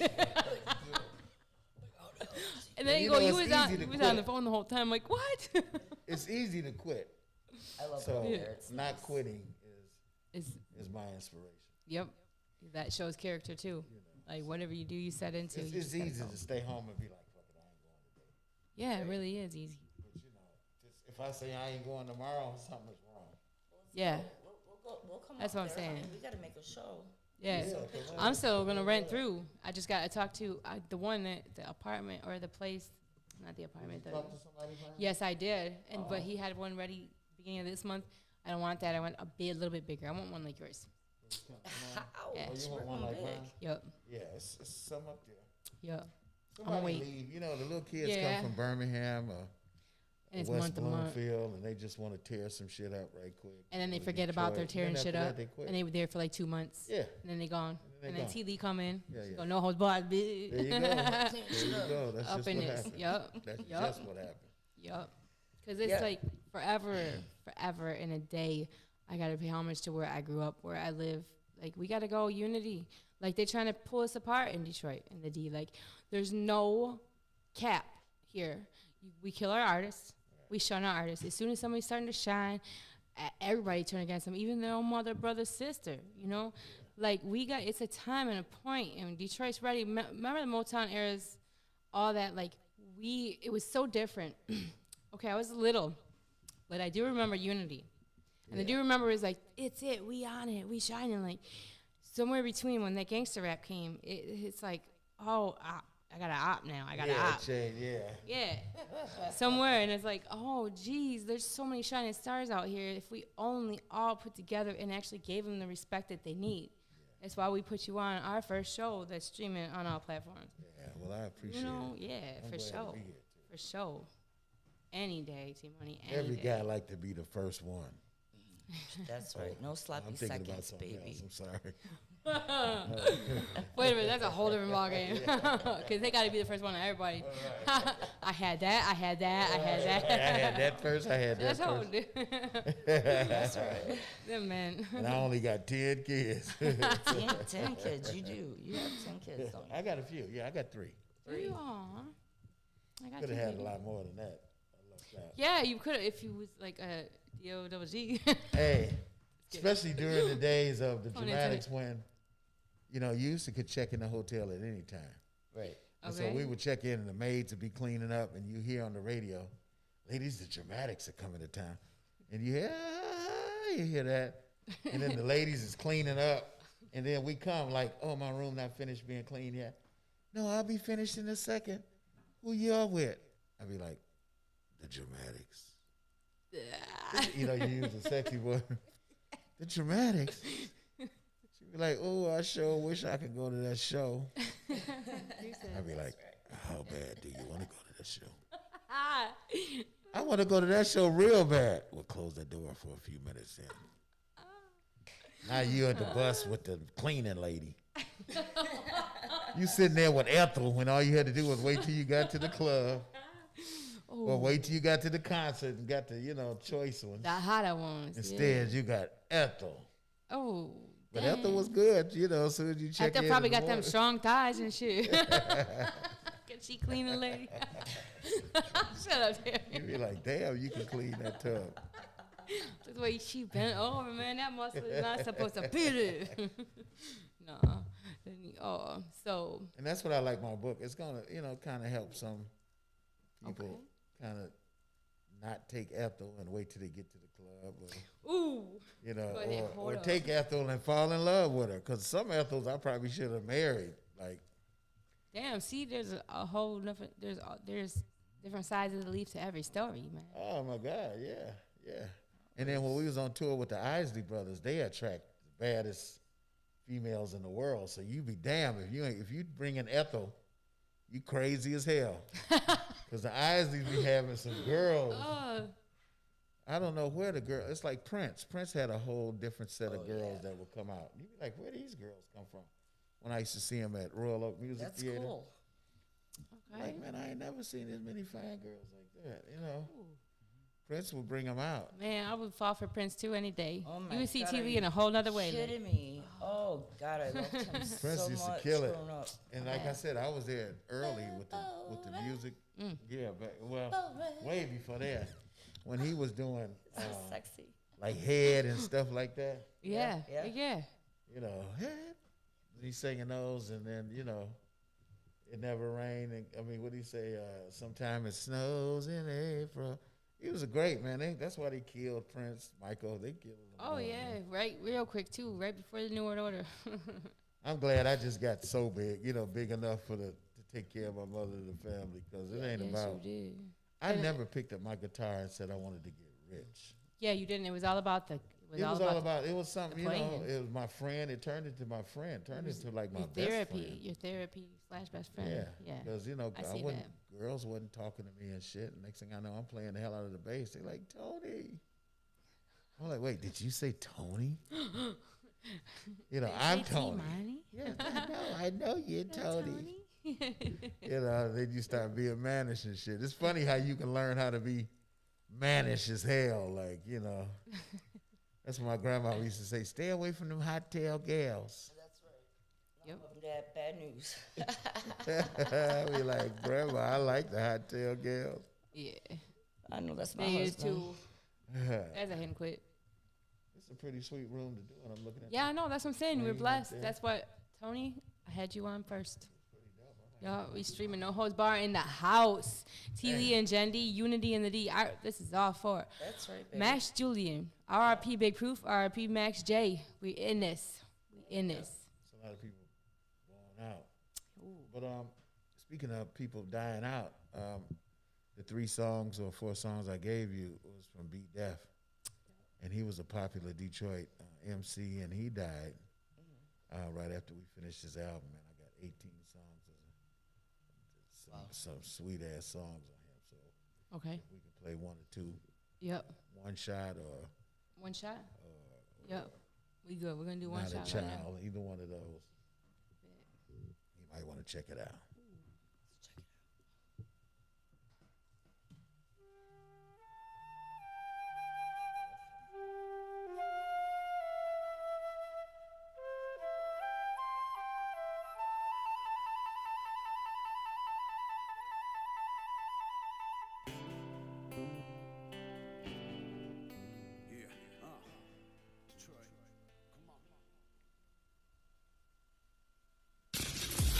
And then You you know, go, you it's was easy on to the quit. phone the whole time. Like, what? It's easy to quit. I love So it. It's not quitting It's, is my inspiration. yep. That shows character too. Like whatever you do, you set into. It's, you it's just gotta easy go. to stay home and be like, fuck it, I ain't going today. Yeah, it really is easy. But you know, just, if I say I ain't going tomorrow, something's wrong. Yeah. We'll come That's up what I'm there. I saying. mean, we got to make a show. Yeah, I'm still gonna rent through. I just got to talk to the one that the apartment or the place, not the apartment. Talk to somebody about it? Yes, I did, and but he had one ready beginning of this month. I don't want that. I want a little bit bigger. I want one like yours. Ouch, Yeah. Oh, you want we're one going like big. mine? Yep. Yeah, it's some up there. Yep. Somebody wait. leave. You know, the little kids Yeah. come from Birmingham or And it's West month to month. Bloomfield, and they just want to tear some shit up right quick. And then they Or forget about their Detroit. tearing Then shit after up. that, they quit. And they were there for like 2 months. Yeah. And then they gone. they And then gone. T. Lee come in. Yeah, yeah. Go, no holds barred, bitch. There you go. There you go. That's Up just in what this. happened. Yup. That's Yup. just what happened. Yup. Because it's Yeah. like forever in a day, I got to pay homage to where I grew up, where I live. Like, we got to go unity. Like, they're trying to pull us apart in Detroit, in the D. Like, there's no cap here. We kill our artists. We shun our artists. As soon as somebody's starting to shine, everybody turn against them, even their own mother, brother, sister, you know? Like, it's a time and a point, and Detroit's ready. Remember the Motown eras, all that, like, it was so different. Okay, I was little, but I do remember unity. And I do remember it was like, it's it, we on it, we shining. Like, somewhere between when that gangster rap came, it's like, oh, I got an op now. I got an op. Yeah. Somewhere. And it's like, oh, geez, there's so many shining stars out here. If we only all put together and actually gave them the respect that they need. That's why we put you on our first show that's streaming on all platforms. Yeah, well, I appreciate You know, it. yeah, I'm for glad to sure. be here, too. For sure. Any day, T-Money, any Every day. guy like to be the first one. That's right. No sloppy I'm thinking about seconds, something baby. else. I'm sorry. Wait a minute, that's a whole different ballgame. Because they got to be the first one of everybody. I had that. I had that first. I had that That's all. first. That's right. Them men. And I only got 10 kids. 10 kids. You do. You have 10 kids, don't you? I got a few. Yeah, I got 3. Aw. I got Could you, have had a baby. lot more than that. I lucked out. Yeah, you could have if you was like a D-O-double-G. Hey, especially during the days of the Pun dramatics when, you know, you used to could check in the hotel at any time. Right. And so Okay. we would check in and the maids would be cleaning up and you hear on the radio, ladies, the dramatics are coming to town. And you hear that. And then the ladies is cleaning up. And then we come like, oh, my room not finished being cleaned yet. No, I'll be finished in a second. Who y'all with? I'd be like, the dramatics. You know, you use a sexy word. The dramatics. She'd be like, oh, I sure wish I could go to that show. I'd be like, how bad do you want to go to that show? I want to go to that show real bad. We'll close the door for a few minutes then. Now you at the bus with the cleaning lady. You sitting there with Ethel when all you had to do was wait till you got to the club. Or wait till you got to the concert and got the, you know, choice ones. The hotter ones. Instead, you got Ethel. Yeah. Oh. But dang. Ethel was good, you know, as soon as you check Ethel in. probably in the got them morning. strong thighs and shit. Can she clean the lady? Shut up, Terry. You'd be like, damn, you can clean that tub. The way she bent over, man, that muscle is not supposed to be there. No. Oh, so. And that's what I like my book. It's going to, you know, kind of help some people kind of not take Ethel and wait till they get to the club. Or, Ooh. you know, Go ahead, hold or up. take Ethel and fall in love with her. Because some Ethels I probably should have married. Like, Damn, see, there's a whole different, there's different sides of the leaf to every story, man. oh, my God, yeah. And then when we was on tour with the Isley Brothers, they attract the baddest females in the world. So you be damned if you bring in Ethel, you crazy as hell. Because the Isleys be having some girls. I don't know where the girl. It's like Prince. Prince had a whole different set of girls that would come out. You'd be like, where these girls come from? When I used to see them at Royal Oak Music That's Theater. cool. Okay. Like, man, I ain't never seen as many fine girls like that. You know, Prince would bring them out. Man, I would fall for Prince too any day. Oh my You would see God, are TV you in a whole nother way. Like, Kidding me? Oh God, I loved him Prince so used much. to kill it. growing up. And like I said, I was there early with the music. Yeah, but way before that, when he was doing So sexy. like Head and stuff like that. yeah, Yeah. yeah. You know, Head. He's singing those, and then you know, it never rained. And I mean, what did he say? Sometime it snows in April. He was a great man. That's why they killed Prince, Michael. They killed him. Oh, yeah, right, real quick, too, right before the New World Order. I'm glad I just got so big, you know, big enough to take care of my mother and the family, because it ain't Yes, about. you did. I never picked up my guitar and said I wanted to get rich. Yeah, you didn't. It was all about the. It was all about. It was something. You know, playing. it was my friend. It turned into my friend. Turned into like my Your best therapy. friend. Your therapy / best friend. Yeah, Yeah. Because you know, I see wasn't. Girls wasn't talking to me and shit. And next thing I know, I'm playing the hell out of the bass. They like Tony. I'm like, wait, did you say Tony? You know, I'm Tony. Yeah, I know you're Tony. You know, then you start being mannish and shit. It's funny how you can learn how to be mannish as hell. Like, you know, that's what my grandma used to say, stay away from them hot tail gals. That's right. Yep. That bad news. We like, grandma, I like the hot tail gals. Yeah. I know that's my They is husband. too. That's a hit and quit. It's a pretty sweet room to do it. I'm looking at Yeah, I know. That's what I'm saying. We're Lady blessed. right there. That's what, Tony, I had you on first. Yo, we streaming No Holds Bar in the house. T. Lee and Jendi, Unity in the D. This is all for That's right, baby. Max Julian, RRP Big Proof, RRP Max J. We in this. We in this. It's a lot of people going out. But speaking of people dying out, the 3 songs or 4 songs I gave you was from Be Def. And he was a popular Detroit MC, and he died right after we finished his album. And I got 18 songs, some sweet ass songs on him. So Okay. we can play 1 or 2, Yep. one shot or One shot? Yep. We good. We're going to do one Not shot a right now. Child, either one of those. You might want to check it out.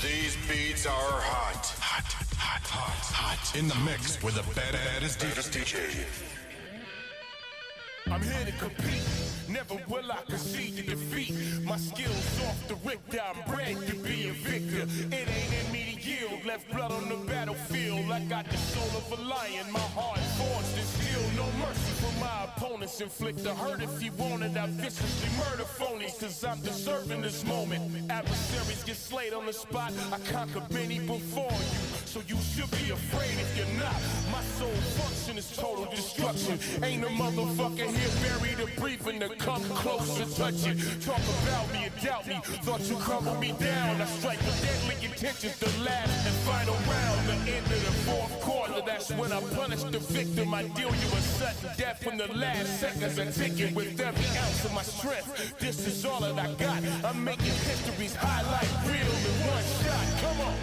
These beats are hot. Hot. In the mix with the baddest DJ. I'm here to compete. Never will I concede to defeat. My skills off the rip, I'm bred to be a victor. It ain't in me to yield. Left blood on the battlefield. I got the soul of a lion. My heart forged in steel. No mercy for my opponents. Inflict the hurt if you want it. I viciously murder phonies, cause I'm deserving this moment. Adversaries get slayed on the spot. I conquer many before you. So you should be afraid if you're not. My sole function is total destruction. Ain't a motherfucker here buried or breathing to come close and touch it. Talk about me and doubt me. Thought you crumbled me down. I strike with deadly intentions. The last and final round. The end of the 4th quarter. That's when I punish the victim. I deal you a sudden death when the last seconds are ticking. With every ounce of my strength. This is all that I got. I'm making history's highlight real in one shot. Come on.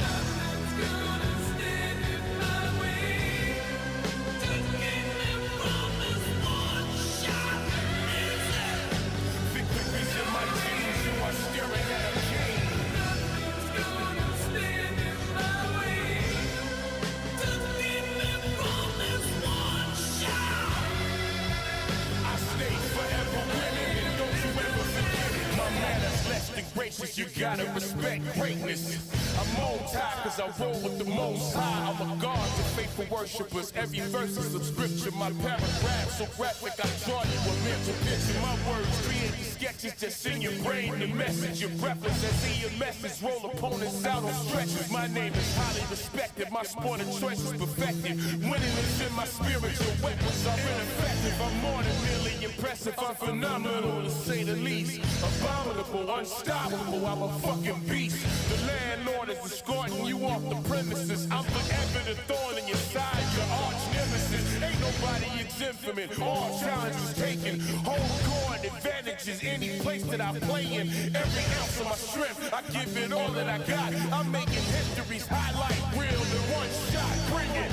Gracious, you gotta respect greatness. I'm on time cause I roll with the most high. I'm a god to faithful worshipers. Every verse is of scripture. My paragraph so graphic I draw you a mental picture. My words create the sketches that's in your brain. The message, your breathless as in your message. Roll opponents out on stretches. My name is highly respected. My sport of choice is perfected. Winning is in my spirit. Your weapons are ineffective. I'm more than merely impressive. I'm phenomenal to say the least. Abominable, unstoppable. I'm a fucking beast. The landlord is escorting you off the premises. I'm forever the thorn in your side, your arch nemesis. Ain't nobody exempt from it. All challenges taken. Home court advantages. Any place that I play in. Every ounce of my strength, I give it all that I got. I'm making history's highlight real in one shot. Bring it.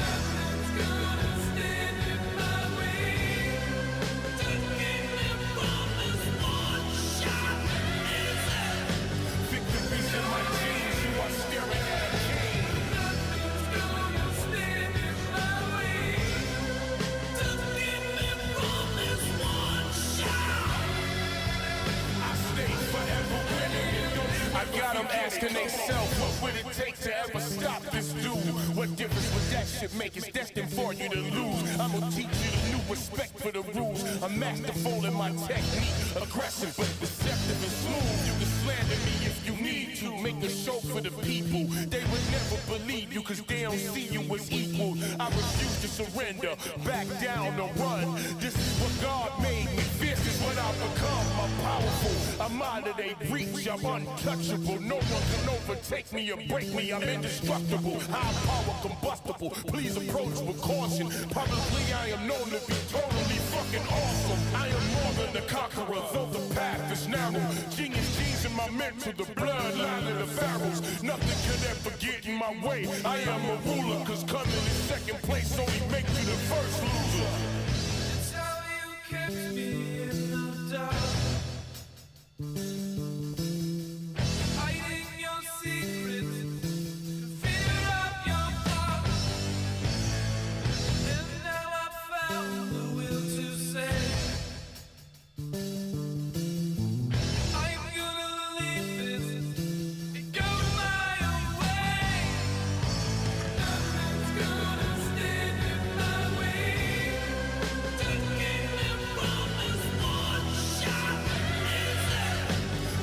I got got them asking themselves, what would it take to ever stop this dude? What difference would that shit make? It's destined for you to lose. I'm gonna teach you the new respect for the rules. I'm masterful in my technique, aggressive but deceptive and smooth. You can slander me if you need to. Make a show for the people. They would never believe you because they don't see you as equal. I refuse to surrender, back down or run. This is what God made me. This is what I've become. I'm powerful. I'm out of their reach. I'm untouchable. No one can overtake me or break me. I'm indestructible. High power, combustible. Please approach with caution. Publicly, I am known to be totally fucking awesome. I am more than the conqueror, though the path is narrow. Genius genes in my mental, the bloodline of the pharaohs. Nothing can ever get in my way. I am a ruler, cause coming in second place only make you the first loser. It's how you kept me in the dark. Hiding your secrets, the fear of your heart. And now I found the will to say, I'm gonna leave this and go my own way. Nothing's gonna stand in my way. Don't give me from this one shot.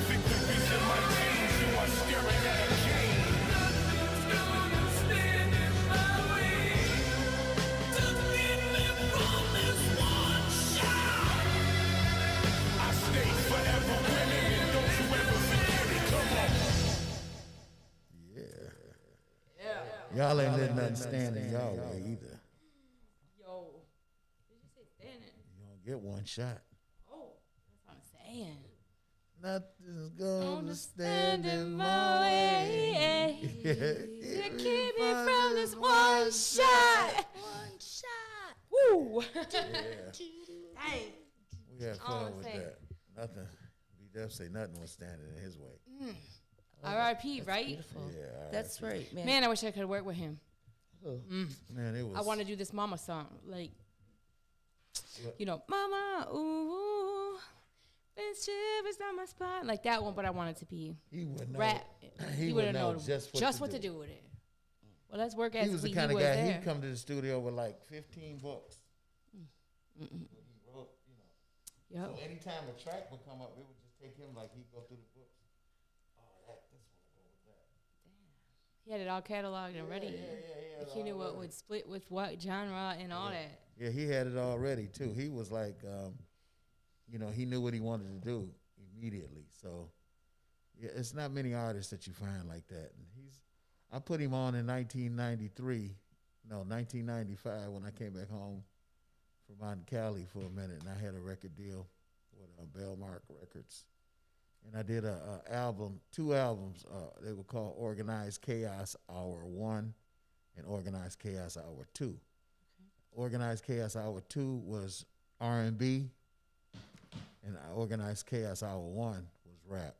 Victories in my veins, you are staring at a king. Nothing's gonna stand in my way. Don't give me from this one shot. I stay forever winning, and don't you ever forget it. Come on. Y'all ain't letting nothing stand in y'all way either. Yo, did you say standing? You don't get one shot. Oh, that's what I'm saying. Nothing's gonna Gonna stand in my my way. way. To keep me from this one shot. One shot. Woo. Dang. We had All fun I'm with saying. that. Nothing. We def say nothing was standing in his way. R.I.P. Right? Beautiful. Yeah, all That's right, man. Man, I wish I could work with him. Man, it was. I want to do this mama song. Like, you know, mama, ooh, it's shivers down my spine. Like that one, but I want it to be He would know. rap. He wouldn't would know know just what to do. with it. Well, let's work as He was the we kind of was guy. there. He'd come to the studio with like 15 books. He wrote, you know. Yep. So anytime a track would come up, it would just take him like he'd go through the books. Oh, this one will go with that. He had it all cataloged and ready. Yeah. Like he knew what would split with what genre and all that. Yeah, he had it all ready too. He was like, you know, he knew what he wanted to do immediately. So, yeah, it's not many artists that you find like that. And I put him on in 1995 when I came back home from out in Cali for a minute, and I had a record deal with Bellmark Records. And I did two albums. They were called Organized Chaos Hour 1 and Organized Chaos Hour 2. Okay. Organized Chaos Hour 2 was R&B, and Organized Chaos Hour 1 was rap. Okay.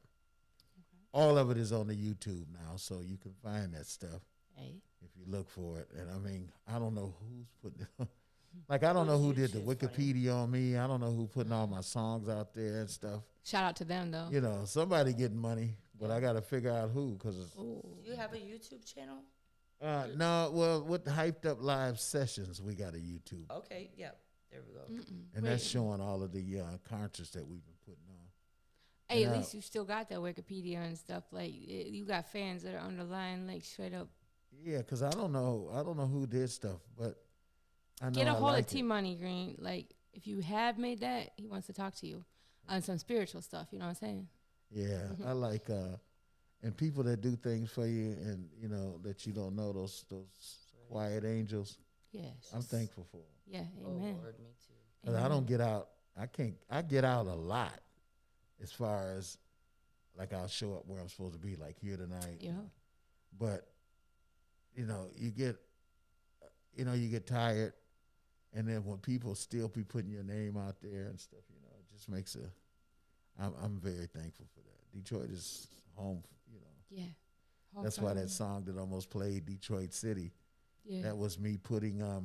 All of it is on the YouTube now, so you can find that stuff if you look for it. And I mean, I don't know who's putting it on. Like, I don't know who did the Wikipedia on me. I don't know who putting all my songs out there and stuff. Shout out to them, though. You know, somebody getting money, but I got to figure out who. Do you have a YouTube channel? No, well, with the Hyped Up Live Sessions, we got a YouTube. Okay, yeah, there we go. And that's showing all of the concerts that we've been putting on. Hey, at least you still got that Wikipedia and stuff. Like, you got fans that are underlying, like, straight up. Yeah, because I don't know who did stuff, but I know Get a hold like of T Money Green. Like, if you have made that, he wants to talk to you on some spiritual stuff. You know what I'm saying? Yeah, I like and people that do things for you, and you know that you don't know, those quiet angels. Yes. I'm thankful for them. Yeah. Oh, Amen. Lord, me too. 'Cause I don't get out. I get out a lot, as far as like I'll show up where I'm supposed to be, like here tonight. Yeah. But you know, you get tired, and then when people still be putting your name out there and stuff, you know, it just makes I'm very thankful for that. Detroit is home, you know. Yeah. That's why that song that almost played, Detroit City, Yeah. that was me putting a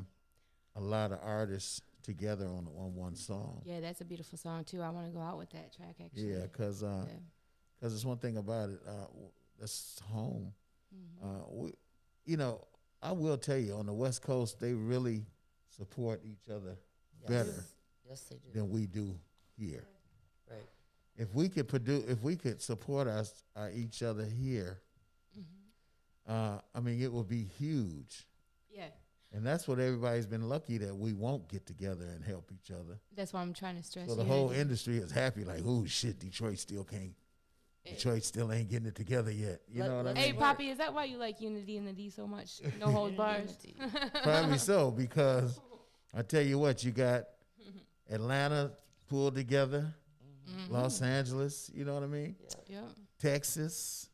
lot of artists together on one song. Yeah, that's a beautiful song too. I want to go out with that track actually. Yeah, because it's one thing about it. that's home. We, you know, I will tell you on the West Coast, they really support each other better Yes, they do. than we do here. Right. If we could support each other here, I mean, it would be huge. Yeah. And that's what everybody's been lucky that we won't get together and help each other. That's why I'm trying to stress. So the whole industry is happy, like, oh shit, Detroit still ain't getting it together yet. You know what I mean? Hey, Poppy, is that why you like Unity in the D so much? No holds bars. Probably so, because I tell you what, you got Atlanta pulled together, Los Angeles, you know what I mean? Yeah. Texas.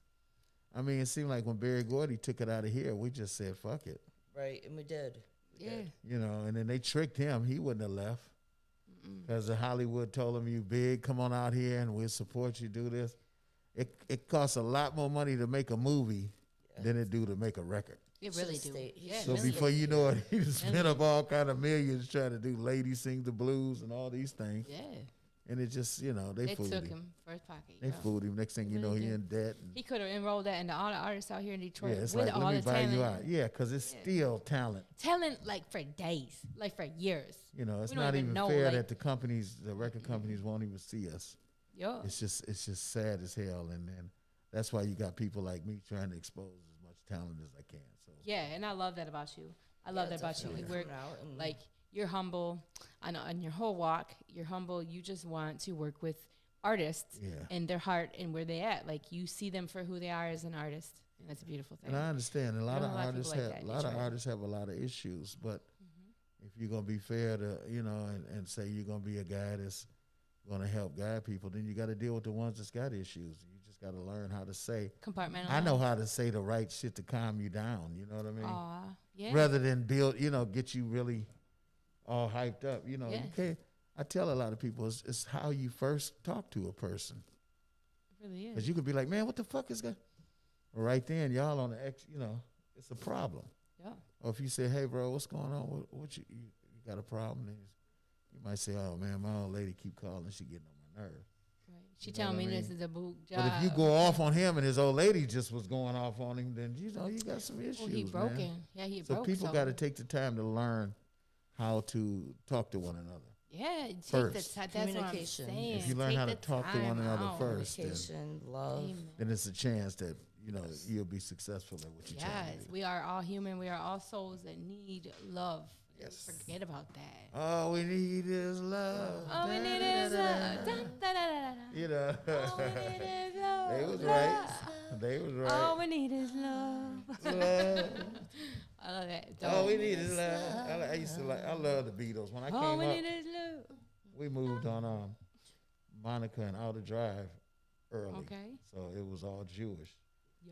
I mean, it seemed like when Barry Gordy took it out of here, we just said, fuck it. Right, and we did. Yeah. You know, and then they tricked him. He wouldn't have left. Because Hollywood told him, you big, come on out here and we'll support you, do this. It costs a lot more money to make a movie than it do to make a record. It really do. Yeah, So before you know it, he just spent up all kind of millions trying to do Ladies Sing the Blues and all these things. Yeah. And it just, you know, they fooled took him. him for his pocket. They fooled him. Next thing you know, really he did. in debt. He could have enrolled that into all the artists out here in Detroit Yeah, it's with like, all let me the buy talent. you out. Yeah, because it's still talent. Talent like for days, like for years. You know, it's We don't not even even know, fair like- that the record companies won't even see us. Yo. It's just sad as hell, and that's why you got people like me trying to expose as much talent as I can. So Yeah, and I love that about you. I love that about you. definitely. We're, Coming out and- like you're humble. I know on your whole walk, you're humble. You just want to work with artists Yeah. and their heart and where they at. Like you see them for who they are as an artist, and that's a beautiful thing. and I understand a lot There of are a lot of artists people have like that a in lot of Detroit. artists have a lot of issues, but if you're gonna be fair to and say you're gonna be a guy that's gonna help guide people, then you got to deal with the ones that's got issues. You just got to learn how to say. Compartmentalize. I know how to say the right shit to calm you down. You know what I mean? Aw, yeah. Rather than build, get you really all hyped up. You know, Yeah. you can't. I tell a lot of people it's how you first talk to a person. It really is. Because you could be like, man, what the fuck is that? Well, right then, y'all on the it's a problem. Yeah. Or if you say, hey, bro, what's going on? What you got a problem? Then you might say, oh, man, my old lady keep calling. She getting on my nerves. Right. She You know telling what me I this mean? is a boot job. But if you go off on him and his old lady just was going off on him, then, you got some issues, oh, he broken. man. Yeah, he So broke. people got to take the time to learn how to talk to one another. Yeah, take First. the time. That's what I'm Communication. saying. If you learn Take how to the talk to one time another out. first, then Communication, love. Amen. it's a chance that, you'll be successful at what you're trying to Yes, do. we are all human. We are all souls that need love. Yes. Forget about that. All we need is love. All we need is love. Dun, da, da, da, da, da. You know. All we need is love. They was love. right. They was right. All we need is love. Love. I love that. All we need is love. I love the Beatles. When I All we came need up, is love. we moved on Monica and Outer Drive early. Okay. So it was all Jewish.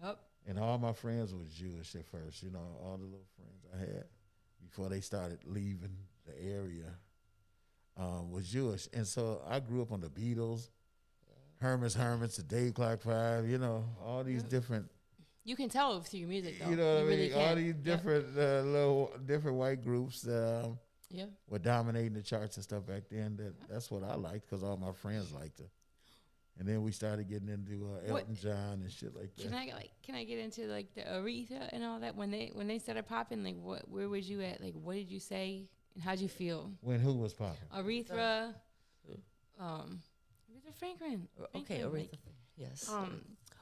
Yup. And all my friends was Jewish at first, all the little friends I had before they started leaving the area was Jewish. And so I grew up on the Beatles, Herman's Hermits, the Dave Clark Five, all these different, You can tell through your music, though. you know what I mean? really All can. these Yep. different different white groups that Yeah. were dominating the charts and stuff back then. That's what I liked because all my friends liked it. And then we started getting into Elton John and shit like that. Can I get into like the Aretha and all that when they started popping? Like, where was you at? Like, what did you say and how'd you feel? When who was popping? Aretha, Aretha Franklin. Okay, Franklin, Aretha. like, Yes.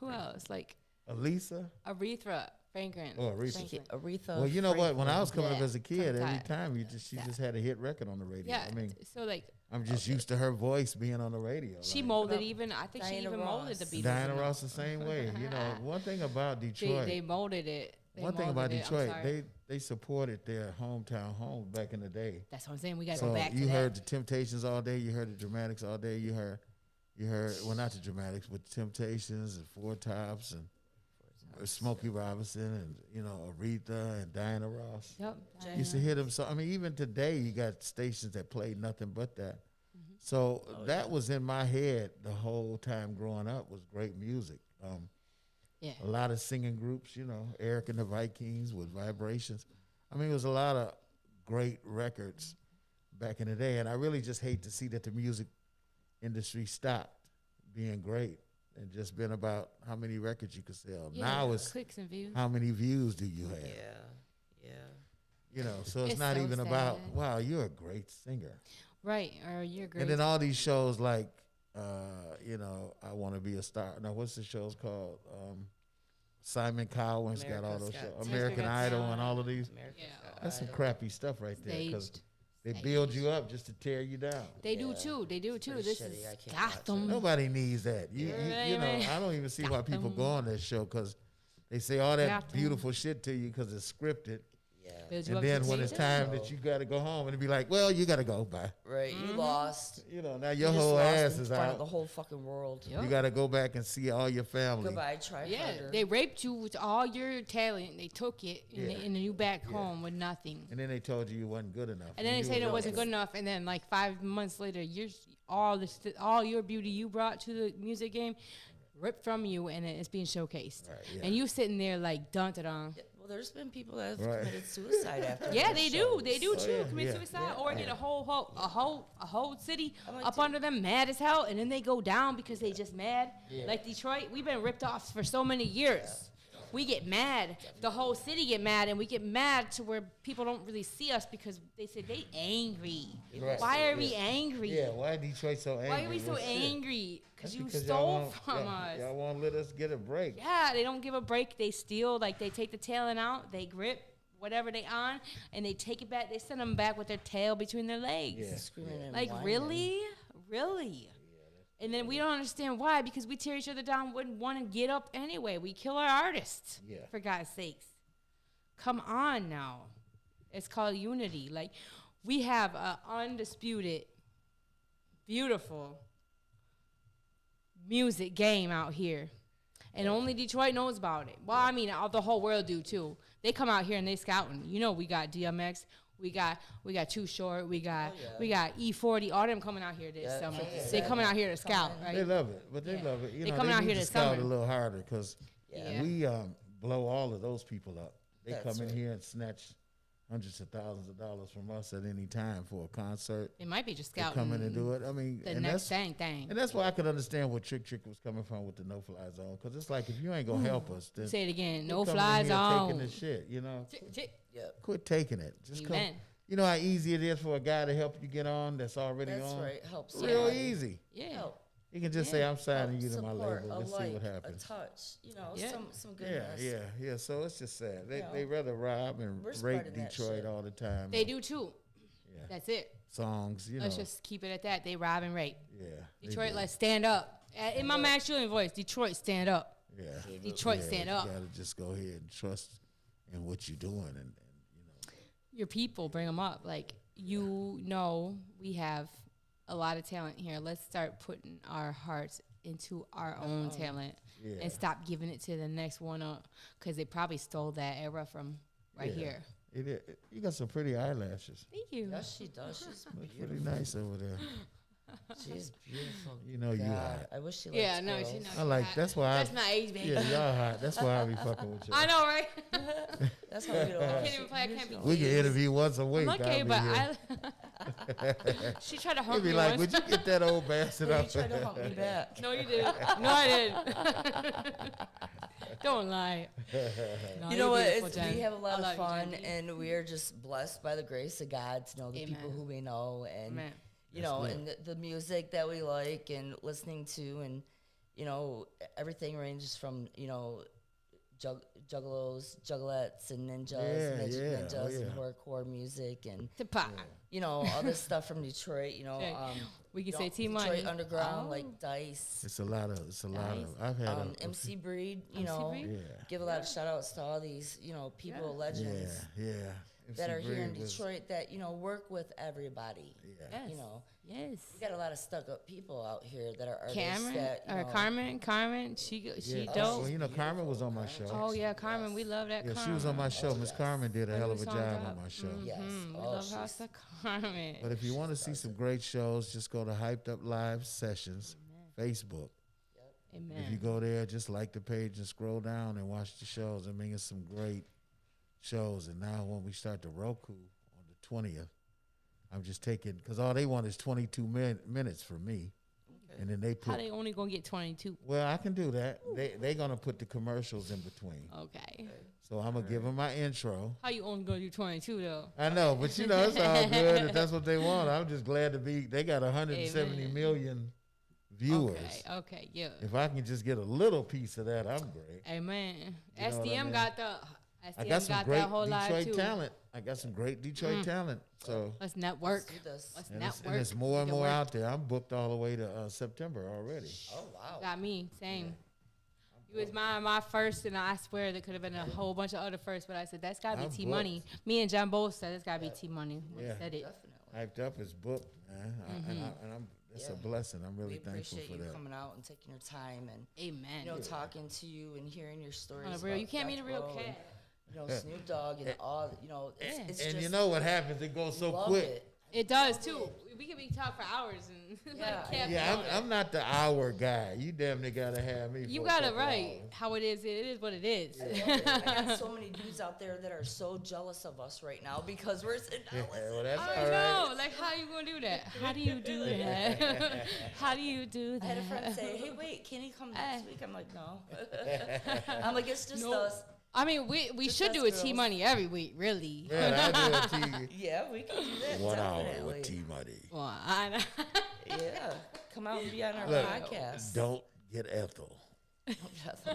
who else? Like Elisa? Aretha Franklin. Oh, Aretha. Franklin. Aretha. Well, you know what? When I was coming up Yeah, as a kid, every sometime. time she just had a hit record on the radio. Yeah. I mean, So like I'm just used to her voice being on the radio. she like, molded about even. I think she Diana even molded the Ross? Beatles. Diana and all. Ross the same way. One thing about Detroit. They molded it. They one thing about molded it. I'm Detroit, sorry. they supported their hometown home back in the day. That's what I'm saying. We got to So go back to you that. heard the Temptations all day. You heard the Dramatics all day. You heard well, not the Dramatics, but Temptations and Four Tops and Smokey Robinson and Aretha and Diana Ross. Yep. You used to hear them. So I mean, even today, you got stations that play nothing but that. Mm-hmm. So that was in my head the whole time growing up was great music. Yeah. A lot of singing groups, Eric and the Vikings with Vibrations. I mean, it was a lot of great records back in the day, and I really just hate to see that the music industry stopped being great and just been about how many records you could sell. Yeah, Now it's clicks and views. how many views do you have? Yeah. You know, so it's It's not so even about, sad. wow, you're a great singer. Right, or you're great. And then all these shows like, you know, I Want to Be a Star. Now, what's the shows called? Simon Cowell's got all America's those Got shows. Talent. American Got Idol Talent. and all of these. America's Yeah. Got That's some Idol. crappy stuff right there because Staged. they build you up just to tear you down. They do Yeah. too. They do too. pretty This shitty. is I can't watch it. Gotham. Nobody needs that. You Right, know, right. I don't even see why people Gotham. go on that show because they say all that Gotham. beautiful shit to you because it's scripted. Yeah. Builds you And up to then when take it's it. time that you got to go home and be like, well, you got to go. Bye. Right. Mm-hmm. You lost. You know, now You your just whole lost ass in is front of the out. whole fucking world. Yep. You got to go back and see all your family. Goodbye. Try Yeah, harder. they raped you with all your talent. They took it and, Yeah. and you back home with nothing. And then they told you wasn't good enough. And then they you said were it wasn't really good enough, and then like 5 months later, all your beauty you brought to the music game ripped from you, and it's being showcased. Right, yeah. And you sitting there like dun dun dun. Yeah, well, there's been people that have Right. committed suicide after. Yeah, those they do. shows. They do Oh, too. yeah, Commit yeah. suicide, Yeah. or get a whole city I'm like, up dude. under them, mad as hell, and then they go down because they just mad. Like Detroit, we've been ripped off for so many years. We get mad. The whole city get mad, and we get mad to where people don't really see us because they say they angry. Right. Why are we angry? Yeah, why Detroit so angry? Why are we so What's shit? angry? Because That's you y'all stole won't- from us. Y'all won't let us get a break. Yeah, they don't give a break. They steal, like they take the talent out, they grip whatever they on, and they take it back. They send them back with their tail between their legs. Yeah. Screaming and Like whining. really? And then we don't understand why, because we tear each other down, wouldn't want to get up anyway. We kill our artists. Yeah. For God's sakes. Come on now. It's called unity. Like, we have a undisputed, beautiful music game out here. And only Detroit knows about it. Well, I mean, the whole world do too. They come out here and they scouting. You know, we got DMX, we got Too Short, we got E40, all them coming out here this Yeah, summer. yeah, They yeah. coming out here to scout, Coming. right? They love it, but they Yeah. love it. You They know, coming they out need here to this scout summer. a little harder because Yeah. we blow all of those people up. They That's come in right. here and snatch hundreds of thousands of dollars from us at any time for a concert. It might be just They scouting. come in and do it. I mean, The and next that's thing. and that's why I could understand where Trick was coming from with the no fly zone because it's like if you ain't gonna help us, then Say it again. quit No coming in fly here zone. taking the shit. You know, Yeah. quit taking it. Just come. Amen. You know how easy it is for a guy to help you get on that's already That's on. right. Helps. Real somebody. easy. Yeah. Help. You can just say I'm signing Help, you to my support, label. a Let's see like, what happens. A touch. You know, Yeah. some Yeah, goodness. yeah. So it's just sad. They Yeah. they rather rob and We're rape spreading that Detroit shit. all the time. They do too. Yeah. That's it. Songs, you know. Let's just keep it at that. They rob and rape. Yeah. they Detroit, do. let's stand up. In my Max Julian voice, Detroit, stand up. Yeah. Detroit, Yeah, stand you up. gotta just go ahead and trust in what you're doing, and you know. Your people, bring them up. Like, you know, we have a lot of talent here. Let's start putting our hearts into our own talent Yeah. and stop giving it to the next one up because they probably stole that era from right Yeah. here. You got some pretty eyelashes. Thank you. Yes, she does. She's Looks pretty beautiful. nice over there. She's beautiful. You know you God, hot. I wish she liked Yeah, no, girls. she knows. I like. That's why. That's my age, baby. Yeah, y'all hot. That's why I be fucking with you. I know, right? That's how we get along. I can't even play. I can't be. We can interview once a week. I'm okay, I'll be but here. she tried to He'd hump be me like, once. "Would you get that old bastard You up?" tried to hump me back. No, you didn't. No, I didn't. Don't lie. No, You you're know what? beautiful, It's, Jen. we have a lot I of love you, fun, Jen. and we are just blessed by the grace of God to know the people Amen. who we know, and Amen. you That's know, good. and the music that we like and listening to, and you know, everything ranges from juggalos, juggalettes, and ninjas, Yeah, magic yeah, ninjas, oh, and yeah. horrorcore music, and To pop. you know, all this stuff from Detroit. You know, Okay. We can you say know, T-Money. Detroit Underground, Oh. like Dice, It's a lot of. Nice. I've had MC Breed. You MC know, Breed? Yeah. give a lot of shout outs to all these, you know, people, legends. Yeah. That MC are here in Breed was- Detroit that, you know, work with everybody. Yeah. Yes. You know, Yes. we got a lot of stuck up people out here that are artists Cameron that, you or know, Carmen, she Yeah. dope. Well, you know, Carmen was on my show. Oh yeah, Carmen, we love that. Yeah, Carmen. she was on my show. Miss yes. Carmen did a hell of a Every job song on drop. my show. Yes. We Oh, love she's- House of Carmen. But if you want to see some great shows, just go to Hyped Up Live Sessions, Facebook. Amen. If you go there, just like the page and scroll down and watch the shows. I mean, it's some great shows. And now when we start the Roku on the 20th, I'm just taking, because all they want is 22 minutes from me. And then they How put. they only gonna get 22? Well, I can do that. They gonna put the commercials in between. Okay. So I'm gonna give them my intro. How you only gonna do 22 though? I know, but you know it's all good if that's what they want. I'm just glad to be. They got 170 Amen. million viewers. Okay, yeah. If I can just get a little piece of that, I'm great. Amen. You know what I SDM mean? got the. I SDM got some got great that whole live Detroit too. talent. I got some great Detroit talent. So Let's network. do this. Let's and network. it's more and We can more work. out there. I'm booked all the way to September already. Oh wow. Got me. Same. You was my first, and I swear there could have been a whole bunch of other firsts, but I said that's gotta be I'm T Money. Me and John both said it's gotta be T Money when Yeah. he said it. Definitely. Hyped up is booked, man. And I'm it's a Yeah. blessing. I'm really We thankful appreciate for you that. coming out and taking your time and Amen. talking to you and hearing your stories. On a real, about you can't meet a Death real Row cat. and, Snoop Dogg and all. It's And just, you know what happens? It goes so love quick. it. It does too. We can be talk for hours and Yeah, like cat Yeah, all day. I'm not the hour guy. You damn near gotta have me. You for a got it couple right. hours. How it is what it is. I got so many dudes out there that are so jealous of us right now because we're sitting down Yeah, listening. well, that's I all right. know. Like, how you gonna do that? How do you do that? How do you do that? I had a friend say, "Hey, wait, can he come next week?" I'm like, "No." I'm like, "It's just Nope. us." I mean, we Just should us do a T girls. Money every week, really. Man, I do it to Yeah, we can do that. you. 1 hour definitely. with T Money. Well, I know. Yeah, come out and be on our Look, podcast. don't get Ethel.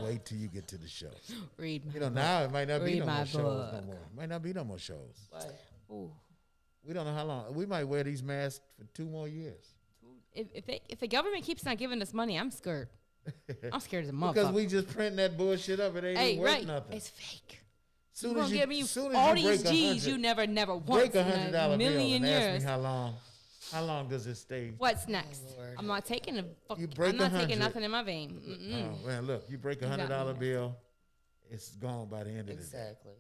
Wait till you get to the show. Read my You know, now it might not be Read no my more shows no book. more. Might not be no more shows. Why? Ooh. We don't know how long. We might wear these masks for 2 more years. If the government keeps not giving us money, I'm scared. I'm scared as a motherfucker. Because we just print that bullshit up. It ain't hey, even worth right? nothing. It's fake. Soon You as gonna you, give me soon as all you these break G's 100, you never once break in $100 a bill million and ask years. me how long. How long does it stay? What's next? I'm not taking a fuck. You break I'm not 100. taking nothing in my vein. Mm-mm. Oh, man, look, you break a got me $100 there. bill, it's gone by the end of the day. Exactly.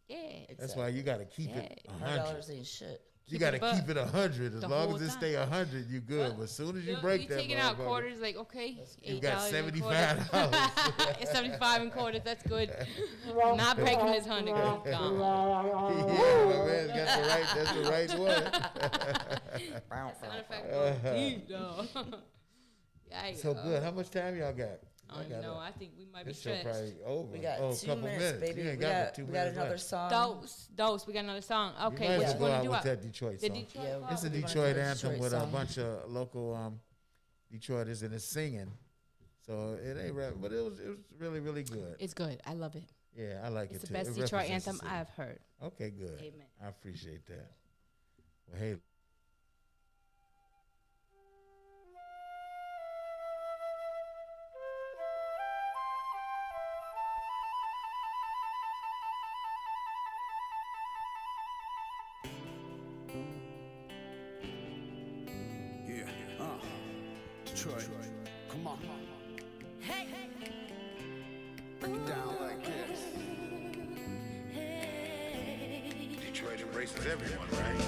Yeah. That's why you got to keep it Yeah. 100. $100 ain't shit. You Keep got it to a buck keep it 100. As the long whole as it time. stay 100, you good. But as soon as you break you that, taking out motherfucker, quarters, like okay, you got $8 in $75. quarters. It's 75 in quarters. That's good. Not breaking this 100. Gone. Yeah, my man's got the right. That's the right one. Sound effect goes deep, though. Yikes. So good. How much time y'all got? I don't know. I think we might be This show stretched. probably over. We got oh, 2 couple minutes, baby. You ain't We got, got, but 2 we got minutes another left. song. Dose. We got another song. You Okay, might what as you well go gonna out do? with that Detroit The song. Detroit Yeah, song? It's a we're gonna do Detroit the anthem Detroit with a song. bunch of local Detroiters and it's singing. So it ain't rap, but it was really, really good. It's good. I love it. Yeah, I like It's it the too. best It Detroit represents the anthem city. I've heard. Okay, good. Amen. I appreciate that. Well, hey. Yeah, Detroit, come on. Hey, Break it down like this. hey. Detroit embraces everyone, right?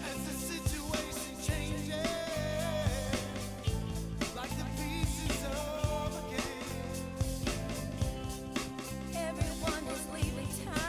As the situation changes, like the pieces of a game, everyone is leaving town.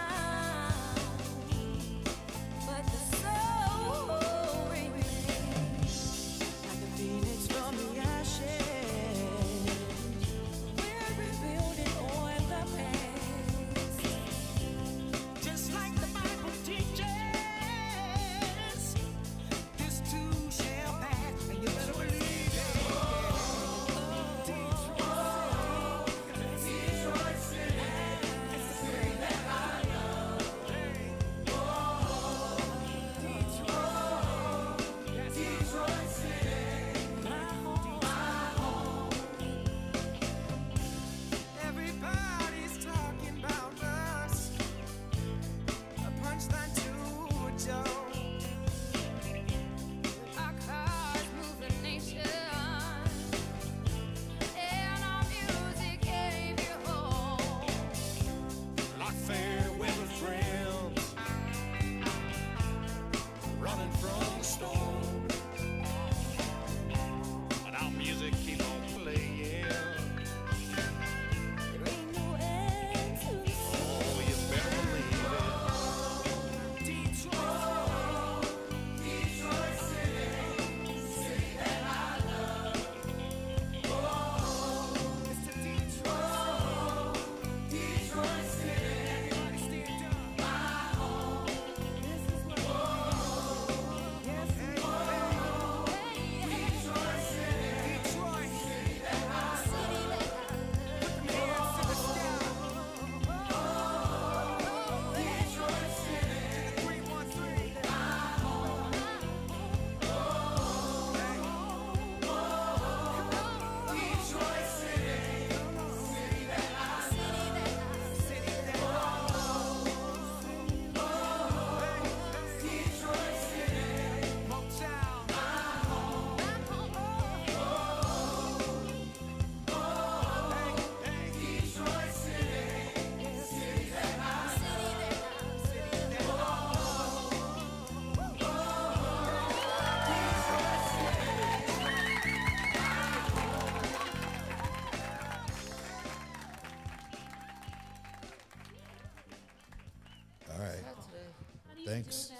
thanks.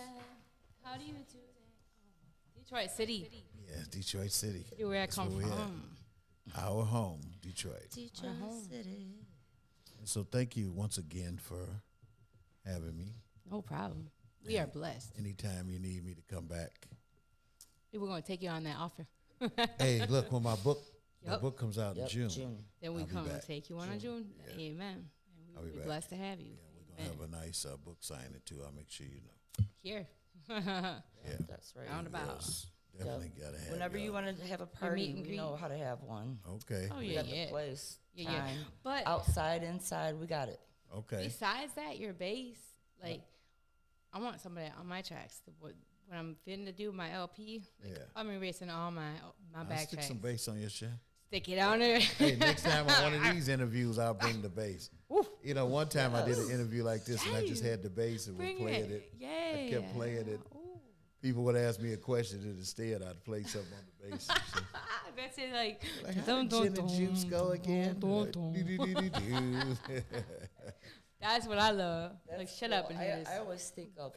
How do you do that? Detroit City. Yeah, Detroit City. You where I That's come where we at. from. Our home, Detroit. Detroit City. And so thank you once again for having me. No problem. We are blessed. Anytime you need me to come back. We're going to take you on that offer. Hey, look, when my book comes out in Yep, June. Then we I'll be come and back. take you on in June. Amen. I'll And be we're back. blessed to have you. Yeah, we're going to have a nice book signing, too. I'll make sure you know. Here. Yeah. That's right. Roundabout. Yes, definitely got to have Whenever you y'all. want to have a meet party, and we greet. know how to have one. Okay. Oh, We yeah, got yeah. the place, Yeah, yeah. time, But outside, inside, we got it. Okay. besides that, your bass, like, I want somebody on my tracks. When I'm fitting to do my LP, like, Yeah. I'm erasing all my I'll back stick tracks. some bass on your shit. Stick it on there. Hey, next time on one of these interviews, I'll bring the bass. You know, one time I did an interview like this, and I just had the bass and was Bring playing it. it. Yeah. I kept playing it. Ooh. People would ask me a question, and instead I'd play something on the bass. and shit. That's it, like, Like, how did gin and juice go again? That's what I love. Like, shut up and hear this. I always think of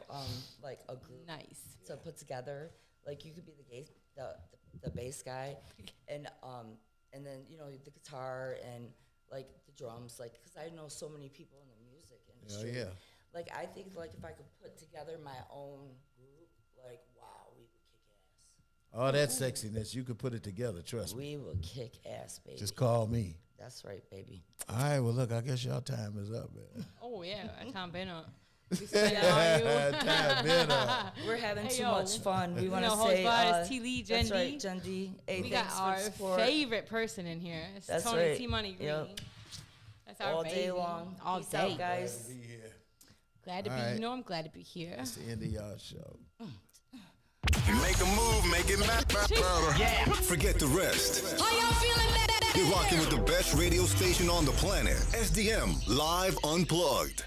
like a group Nice. to put together. Like you could be the bass guy, and then the guitar and like the drums. Like because I know so many people in the music industry. yeah. Like I think like if I could put together my own group, like wow, we would kick ass. All that sexiness, you could put it together, trust me. We would kick ass, baby. Just call me. That's right, baby. All right, well, look, I guess y'all time is up, man. Oh, yeah. Time been up. We spent it on you. Time been up. We're having Hey, too yo. much fun. We want to host say bar is T. Lee, Jen that's D. right, Jen D. Hey, We got thanks for our the support. favorite person in here. It's That's Tony right. T. Money Green. Yep. That's our All baby. day long. All Peace day. out, guys. Be here. Glad to All be. right. You know I'm glad to be here. That's the end of y'all show. Make a move, make it matter. Forget the rest. How y'all feeling that? You're rocking with the best radio station on the planet. SDM Live Unplugged.